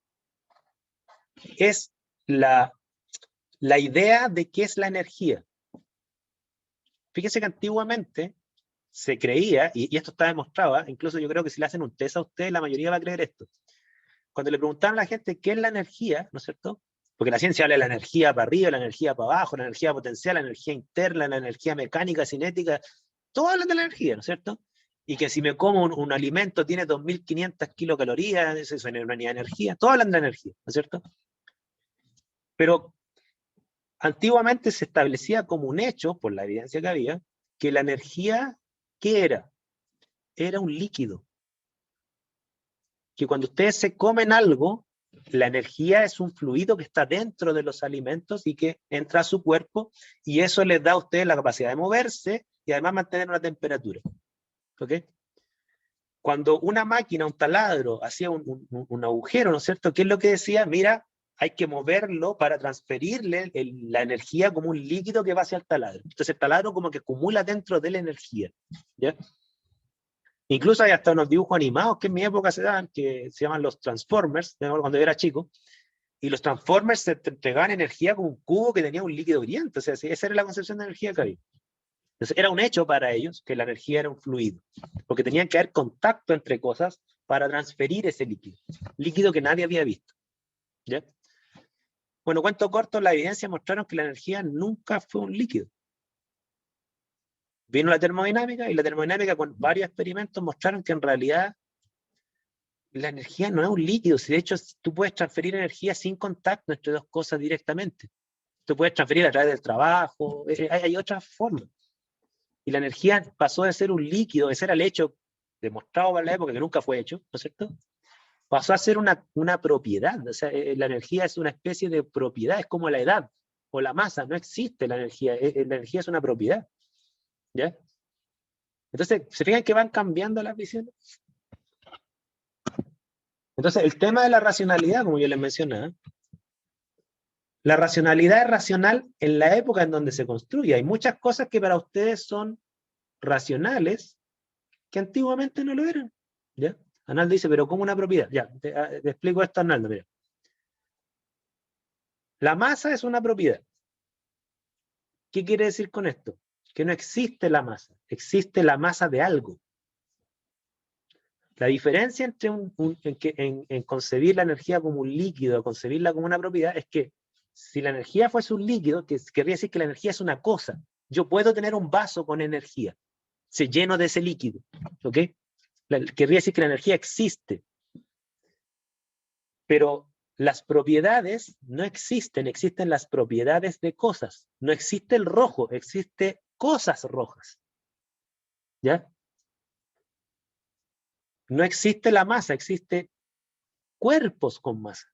A: es la idea de qué es la energía. Fíjense que antiguamente se creía, y esto está demostrado, incluso yo creo que si le hacen un test a ustedes, la mayoría va a creer esto. Cuando le preguntaban a la gente qué es la energía, ¿no es cierto? Porque la ciencia habla de la energía para arriba, la energía para abajo, la energía potencial, la energía interna, la energía mecánica, cinética, todos hablan de la energía, ¿no es cierto? Y que si me como un alimento tiene 2.500 kilocalorías, eso es una unidad de energía, todos hablan de energía, ¿no es cierto? Pero antiguamente se establecía como un hecho, por la evidencia que había, que la energía, ¿qué era? Era un líquido. Que cuando ustedes se comen algo, la energía es un fluido que está dentro de los alimentos y que entra a su cuerpo, y eso les da a ustedes la capacidad de moverse y además mantener una temperatura. ¿Ok? Cuando una máquina, un taladro, hacía un agujero, ¿no es cierto? ¿Qué es lo que decía? Mira, hay que moverlo para transferirle la energía como un líquido que va hacia el taladro. Entonces el taladro como que acumula dentro de la energía, ¿ya? Incluso hay hasta unos dibujos animados que en mi época se daban, que se llaman los Transformers, cuando yo era chico, y los Transformers te entregaban energía como un cubo que tenía un líquido brillante. O sea, esa era la concepción de energía que había. Entonces era un hecho para ellos que la energía era un fluido, porque tenían que haber contacto entre cosas para transferir ese líquido que nadie había visto. ¿Ya? Bueno, cuento corto, la evidencia mostraron que la energía nunca fue un líquido. Vino la termodinámica, y la termodinámica con varios experimentos mostraron que en realidad la energía no es un líquido. Si de hecho tú puedes transferir energía sin contacto entre dos cosas directamente. Tú puedes transferir a través del trabajo, hay otras formas. Y la energía pasó de ser un líquido, ese era el hecho demostrado para la época, que nunca fue hecho, ¿no es cierto? Pasó a ser una propiedad. O sea, la energía es una especie de propiedad, es como la edad o la masa, no existe la energía es una propiedad. ¿Ya? Entonces, ¿se fijan que van cambiando las visiones? Entonces, el tema de la racionalidad, como yo les mencionaba, la racionalidad es racional en la época en donde se construye. Hay muchas cosas que para ustedes son racionales que antiguamente no lo eran. ¿Ya? Arnaldo dice, pero ¿cómo una propiedad? Ya, te explico esto, Arnaldo. Mira. La masa es una propiedad. ¿Qué quiere decir con esto? Que no existe la masa, existe la masa de algo. La diferencia entre en concebir la energía como un líquido o concebirla como una propiedad es que si la energía fuese un líquido, querría decir que la energía es una cosa. Yo puedo tener un vaso con energía, se lleno de ese líquido. ¿Ok? Querría decir que la energía existe. Pero las propiedades no existen, existen las propiedades de cosas. No existe el rojo, existe cosas rojas. ¿Ya? No existe la masa, existe cuerpos con masa.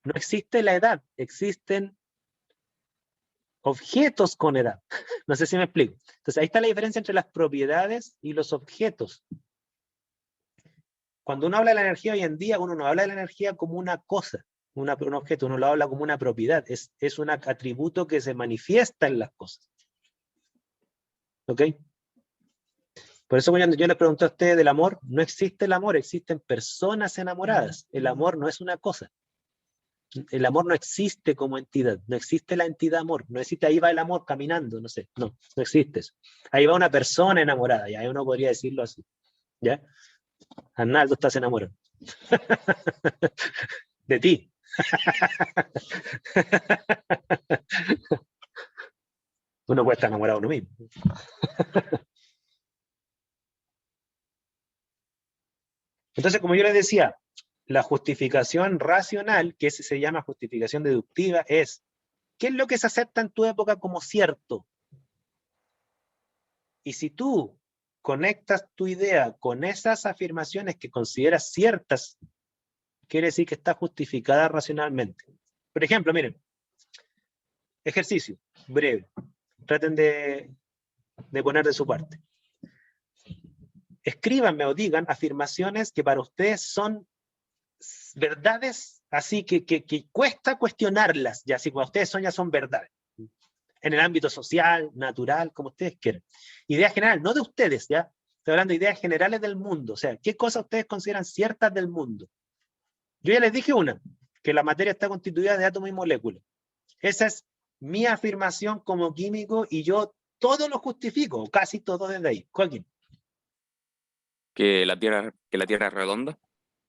A: No existe la edad, existen objetos con edad. No sé si me explico. Entonces ahí está la diferencia entre las propiedades y los objetos. Cuando uno habla de la energía hoy en día, uno no habla de la energía como una cosa, un objeto, uno lo habla como una propiedad. Es un atributo que se manifiesta en las cosas. ¿Ok? Por eso cuando yo les pregunté a ustedes del amor, no existe el amor, existen personas enamoradas. El amor no es una cosa. El amor no existe como entidad, no existe la entidad amor, no existe, ahí va el amor caminando, no sé, no existe eso. Ahí va una persona enamorada, ya uno podría decirlo así. ¿Ya? Arnaldo, estás enamorado. De ti. Uno puede estar enamorado de uno mismo. Entonces, como yo les decía, la justificación racional, que se llama justificación deductiva, es ¿qué es lo que se acepta en tu época como cierto? Y si tú conectas tu idea con esas afirmaciones que consideras ciertas, quiere decir que está justificada racionalmente. Por ejemplo, miren, ejercicio breve. Traten de poner de su parte. escríbanme o digan afirmaciones que para ustedes son verdades, así que cuesta cuestionarlas, ya si para ustedes son ya son verdades. En el ámbito social, natural, como ustedes quieran. Idea general, no de ustedes, ¿ya? Estoy hablando de ideas generales del mundo. O sea, ¿qué cosas ustedes consideran ciertas del mundo? Yo ya les dije una, que la materia está constituida de átomos y moléculas. Esa es mi afirmación como químico y yo todo lo justifico, casi todo desde ahí. Joaquín.
G: Que la Tierra es redonda.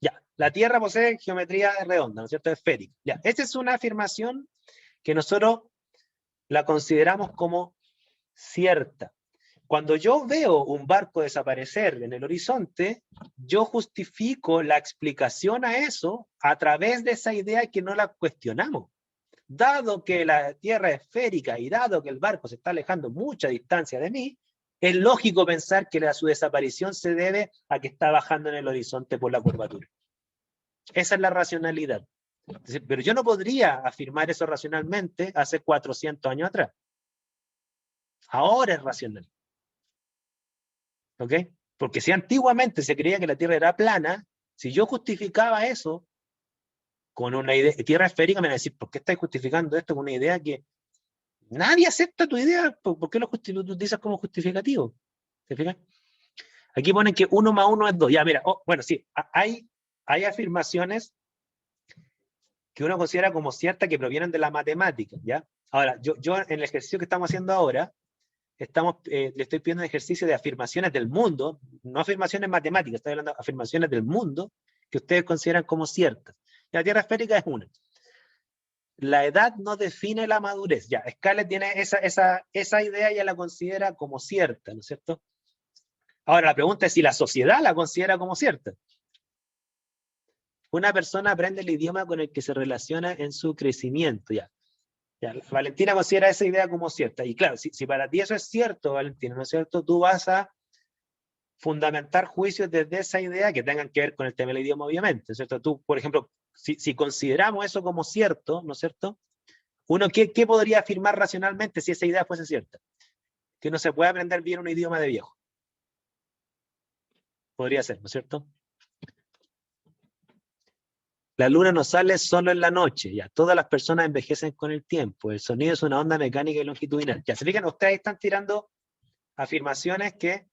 A: Ya, la Tierra posee geometría redonda, ¿no es cierto? Esférica. Ya, esa es una afirmación que nosotros la consideramos como cierta. Cuando yo veo un barco desaparecer en el horizonte, yo justifico la explicación a eso a través de esa idea que no la cuestionamos. Dado que la Tierra es esférica y dado que el barco se está alejando mucha distancia de mí, es lógico pensar que su desaparición se debe a que está bajando en el horizonte por la curvatura. Esa es la racionalidad. Pero yo no podría afirmar eso racionalmente hace 400 años atrás. Ahora es racional. ¿Ok? Porque si antiguamente se creía que la Tierra era plana, si yo justificaba eso con una idea, Tierra esférica, me van a decir, ¿por qué estás justificando esto con una idea que nadie acepta tu idea? ¿Por qué lo utilizas como justificativo? ¿Se fijan? Aquí ponen que 1 más 1 es 2. Ya, mira, bueno, sí, hay afirmaciones que uno considera como ciertas que provienen de la matemática, ¿ya? Ahora, yo en el ejercicio que estamos haciendo ahora, le estoy pidiendo un ejercicio de afirmaciones del mundo, no afirmaciones matemáticas, estoy hablando de afirmaciones del mundo que ustedes consideran como ciertas. La Tierra esférica es una. La edad no define la madurez. Ya, Scarlett tiene esa idea y ella la considera como cierta, ¿no es cierto? Ahora, la pregunta es si la sociedad la considera como cierta. Una persona aprende el idioma con el que se relaciona en su crecimiento, ya. Ya, Valentina considera esa idea como cierta. Y claro, si para ti eso es cierto, Valentina, ¿no es cierto? Tú vas a fundamentar juicios desde esa idea que tengan que ver con el tema del idioma, obviamente, ¿no es cierto? Tú, por ejemplo, si consideramos eso como cierto, ¿no es cierto? Uno, ¿qué podría afirmar racionalmente si esa idea fuese cierta? Que no se puede aprender bien un idioma de viejo. Podría ser, ¿no es cierto? La luna no sale solo en la noche, ya. Todas las personas envejecen con el tiempo. El sonido es una onda mecánica y longitudinal. Ya se fijan, ustedes están tirando afirmaciones que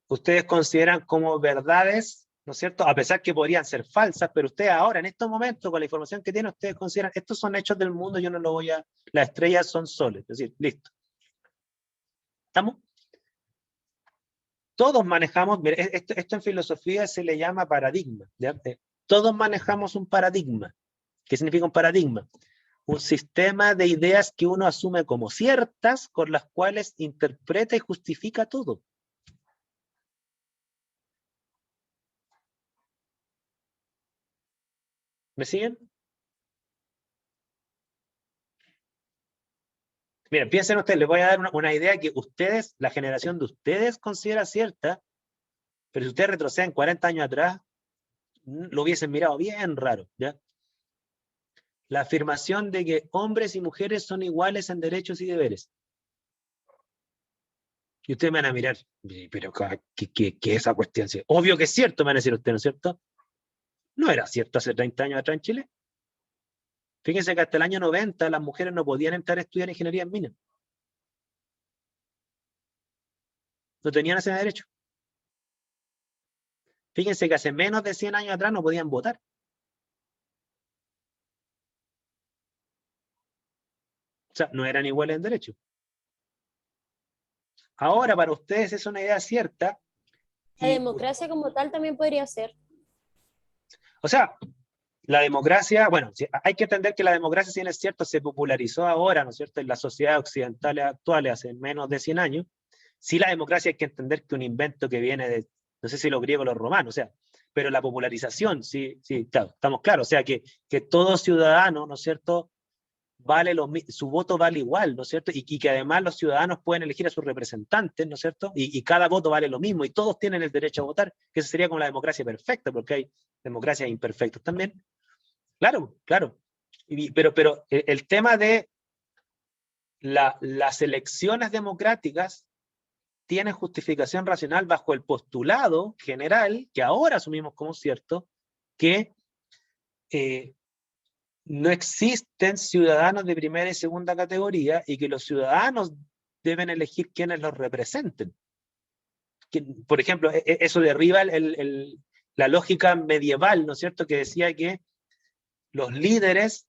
A: ustedes consideran como verdades, ¿no es cierto? A pesar que podrían ser falsas, pero ustedes ahora, en estos momentos, con la información que tienen, ustedes consideran, estos son hechos del mundo, yo no lo voy a... Las estrellas son soles, es decir, listo. ¿Estamos? Todos manejamos, mira, esto en filosofía se le llama paradigma, ¿ya? Todos manejamos un paradigma. ¿Qué significa un paradigma? Un sistema de ideas que uno asume como ciertas, con las cuales interpreta y justifica todo. ¿Me siguen? Miren, piensen ustedes, les voy a dar una idea que ustedes, la generación de ustedes considera cierta, pero si ustedes retroceden 40 años atrás, lo hubiesen mirado bien raro, ¿ya? La afirmación de que hombres y mujeres son iguales en derechos y deberes. Y ustedes me van a mirar, pero ¿qué es esa cuestión? Obvio que es cierto, me van a decir ustedes, ¿no es cierto? No era cierto hace 30 años atrás en Chile. Fíjense que hasta el año 90 las mujeres no podían entrar a estudiar ingeniería en minas. No tenían ese derecho. Fíjense que hace menos de 100 años atrás no podían votar. O sea, no eran iguales en derecho. Ahora, para ustedes es una idea cierta.
F: La democracia como tal también podría ser.
A: O sea, la democracia, bueno, hay que entender que la democracia, si bien es cierto, se popularizó ahora, ¿no es cierto?, en las sociedades occidentales actuales hace menos de 100 años. Sí, la democracia hay que entender que un invento que viene de, no sé si los griegos o los romanos, o sea, pero la popularización, sí, claro, estamos claros, o sea, que todo ciudadano, ¿no es cierto?, su voto vale igual, ¿no es cierto? Y que además los ciudadanos pueden elegir a sus representantes, ¿no es cierto? Y cada voto vale lo mismo, y todos tienen el derecho a votar, que eso sería como la democracia perfecta, porque hay democracias imperfectas también. Claro. Pero el tema de las elecciones democráticas tienen justificación racional bajo el postulado general, que ahora asumimos como cierto, que no existen ciudadanos de primera y segunda categoría y que los ciudadanos deben elegir quienes los representen. Por ejemplo, eso derriba la lógica medieval, ¿no es cierto?, que decía que los líderes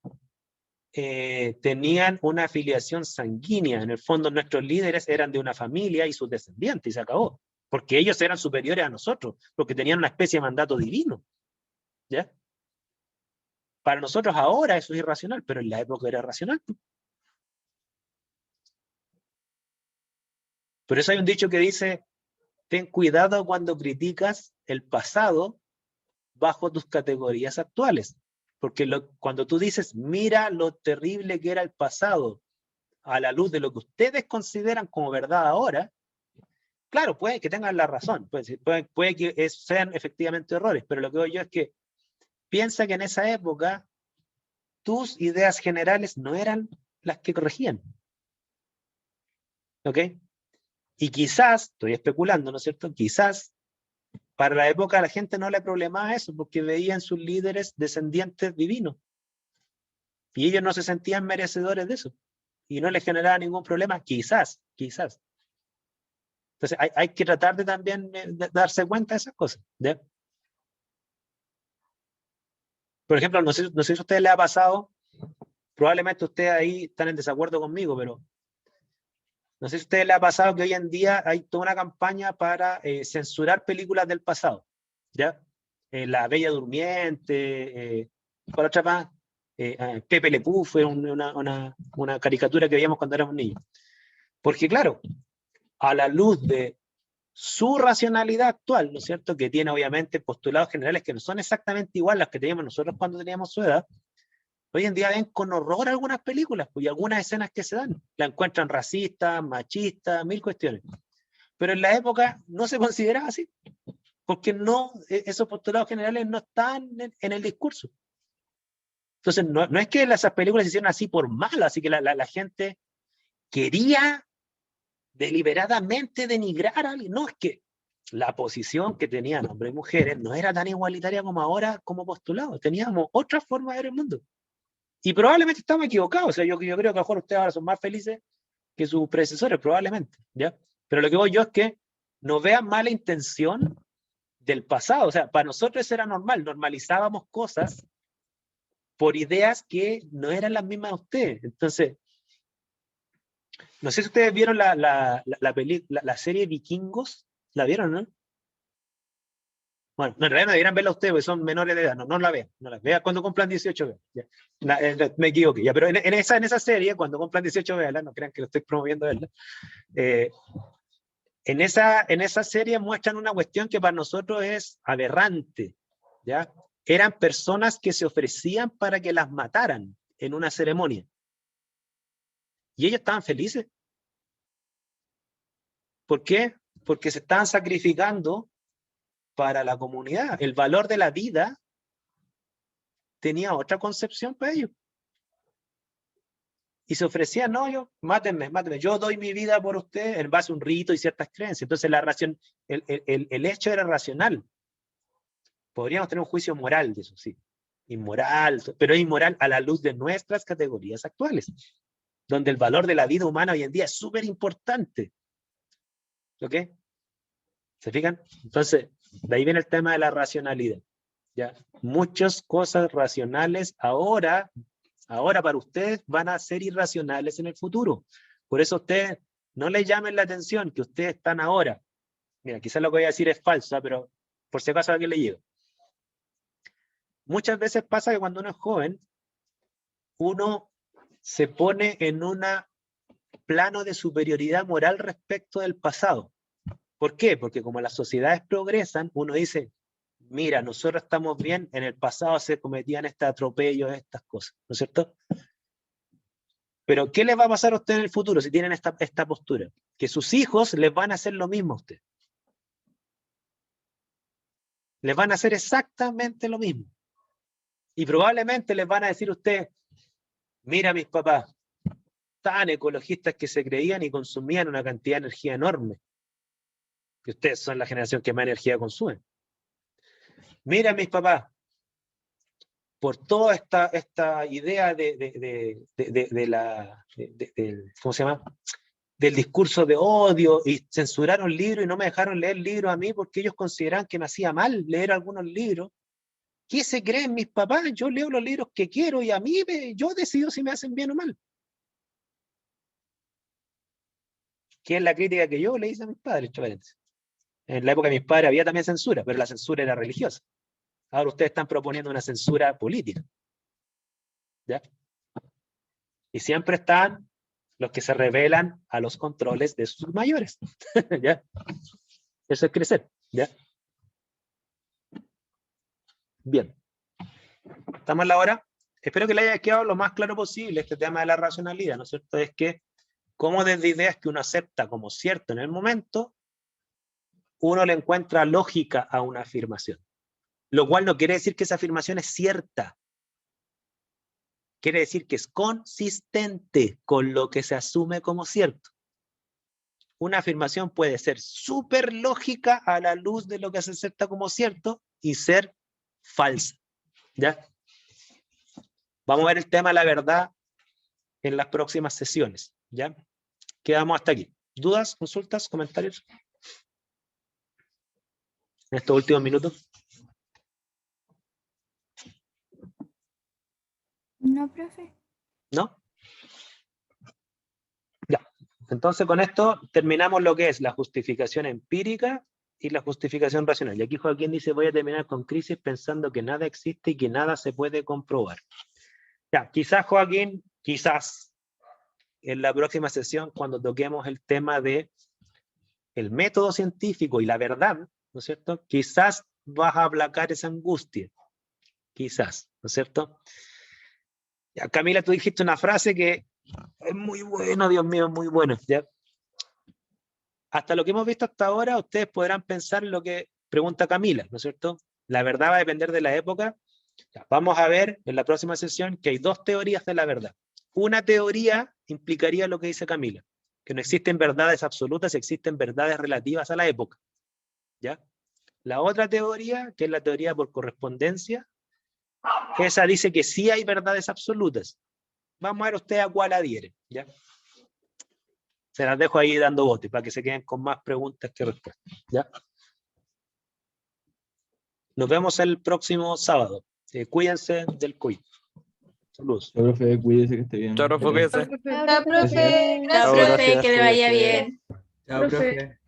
A: tenían una afiliación sanguínea. En el fondo, nuestros líderes eran de una familia y sus descendientes, y se acabó. Porque ellos eran superiores a nosotros, porque tenían una especie de mandato divino. ¿Ya? Para nosotros ahora eso es irracional, pero en la época era racional. Por eso hay un dicho que dice: ten cuidado cuando criticas el pasado bajo tus categorías actuales. Porque cuando tú dices, mira lo terrible que era el pasado, a la luz de lo que ustedes consideran como verdad ahora, claro, puede que tengan la razón, puede que sean efectivamente errores, pero lo que digo yo es que piensa que en esa época tus ideas generales no eran las que corregían. ¿Ok? Y quizás, estoy especulando, ¿no es cierto? Quizás para la época a la gente no le problemaba eso, porque veían sus líderes descendientes divinos. Y ellos no se sentían merecedores de eso. Y no les generaba ningún problema, quizás. Entonces hay que tratar de también darse cuenta de esas cosas. ¿Ya? Por ejemplo, no sé si a ustedes les ha pasado, probablemente ustedes ahí están en desacuerdo conmigo, pero no sé si a ustedes les ha pasado que hoy en día hay toda una campaña para censurar películas del pasado. ¿Ya? La Bella Durmiente, por otra más, Pepe Le Pew fue una caricatura que veíamos cuando éramos niños. Porque claro, a la luz de su racionalidad actual, ¿no es cierto?, que tiene obviamente postulados generales que no son exactamente igual a los que teníamos nosotros cuando teníamos su edad, hoy en día ven con horror algunas películas, pues, y algunas escenas que se dan, la encuentran racistas, machistas, mil cuestiones. Pero en la época no se consideraba así, porque no, esos postulados generales no están en el discurso. Entonces, no es que esas películas se hicieron así por mal, así que la gente quería deliberadamente denigrar a alguien. No, es que la posición que tenían hombres y mujeres no era tan igualitaria como ahora como postulado. Teníamos otra forma de ver el mundo. Y probablemente estamos equivocados. O sea, yo creo que a lo mejor ustedes ahora son más felices que sus predecesores, probablemente. ¿Ya? Pero lo que voy yo es que no vean mala intención del pasado. O sea, para nosotros eso era normal. Normalizábamos cosas por ideas que no eran las mismas de ustedes. Entonces, no sé si ustedes vieron la serie Vikingos. ¿La vieron, no? Bueno, en realidad no deberían verla ustedes, porque son menores de edad. No la vean. No la vean cuando cumplan 18. Me equivoqué. Ya, pero en esa serie, cuando cumplan 18, veanla, no crean que lo estoy promoviendo verla. En esa serie muestran una cuestión que para nosotros es aberrante. ¿Ya? Eran personas que se ofrecían para que las mataran en una ceremonia. Y ellos estaban felices. ¿Por qué? Porque se estaban sacrificando para la comunidad. El valor de la vida tenía otra concepción para ellos. Y se ofrecían, no, mátenme, yo doy mi vida por usted en base a un rito y ciertas creencias. Entonces el hecho era racional. Podríamos tener un juicio moral de eso, sí. Inmoral, pero es inmoral a la luz de nuestras categorías actuales, donde el valor de la vida humana hoy en día es súper importante. ¿Ok? ¿Se fijan? Entonces, de ahí viene el tema de la racionalidad. ¿Ya? Muchas cosas racionales ahora para ustedes van a ser irracionales en el futuro. Por eso ustedes no les llamen la atención que ustedes están ahora. Mira, quizás lo que voy a decir es falso, pero por si acaso a alguien le llega. Muchas veces pasa que cuando uno es joven, uno se pone en un plano de superioridad moral respecto del pasado. ¿Por qué? Porque como las sociedades progresan, uno dice, mira, nosotros estamos bien, en el pasado se cometían estos atropellos, estas cosas, ¿no es cierto? Pero ¿qué les va a pasar a ustedes en el futuro si tienen esta postura? Que sus hijos les van a hacer lo mismo a ustedes. Les van a hacer exactamente lo mismo. Y probablemente les van a decir a ustedes, mira mis papás, tan ecologistas que se creían y consumían una cantidad de energía enorme. que ustedes son la generación que más energía consume. Mira, mis papás, por toda esta idea ¿cómo se llama? Del discurso de odio, y censuraron libros y no me dejaron leer libros a mí porque ellos consideraban que me hacía mal leer algunos libros. ¿Qué se creen mis papás? Yo leo los libros que quiero y a mí yo decido si me hacen bien o mal. ¿Qué es la crítica que yo le hice a mis padres? En la época de mis padres había también censura, pero la censura era religiosa. Ahora ustedes están proponiendo una censura política. ¿Ya? Y siempre están los que se rebelan a los controles de sus mayores. ¿Ya? Eso es crecer. ¿Ya? Bien. ¿Estamos en la hora? Espero que le haya quedado lo más claro posible este tema de la racionalidad, ¿no es cierto? Es que, como desde ideas que uno acepta como cierto en el momento, uno le encuentra lógica a una afirmación. Lo cual no quiere decir que esa afirmación es cierta. Quiere decir que es consistente con lo que se asume como cierto. Una afirmación puede ser súper lógica a la luz de lo que se acepta como cierto y ser falsa. ¿Ya? Vamos a ver el tema de la verdad en las próximas sesiones. ¿Ya? Quedamos hasta aquí. ¿Dudas, consultas, comentarios? En estos últimos minutos.
E: No, profe.
A: ¿No? Ya. Entonces con esto terminamos lo que es la justificación empírica y la justificación racional. Y aquí Joaquín dice, voy a terminar con crisis pensando que nada existe y que nada se puede comprobar. Ya, quizás Joaquín, quizás en la próxima sesión, cuando toquemos el tema de el método científico y la verdad, ¿no es cierto? Quizás vas a aplacar esa angustia. Quizás, ¿no es cierto? Ya, Camila, tú dijiste una frase que es muy buena, Dios mío, muy buena. ¿Ya? Hasta lo que hemos visto hasta ahora, ustedes podrán pensar lo que pregunta Camila, ¿no es cierto? La verdad va a depender de la época. Ya, vamos a ver en la próxima sesión que hay dos teorías de la verdad. Una teoría implicaría lo que dice Camila, que no existen verdades absolutas, existen verdades relativas a la época. ¿Ya? La otra teoría, que es la teoría por correspondencia, esa dice que sí hay verdades absolutas. Vamos a ver ustedes a cuál adhieren. ¿Ya? Se las dejo ahí dando bote para que se queden con más preguntas que respuestas. ¿Ya? Nos vemos el próximo sábado. Cuídense del COVID. Saludos.
K: Chao, profe, cuídese que esté bien.
G: Chao, profe, cuídese.
I: Profe.
J: Chao, profe.
K: Chao,
J: Gracias.
D: Profe,
K: gracias,
D: que le vaya
K: cuídese.
D: bien.
H: Chao,
I: Profe.
H: profe.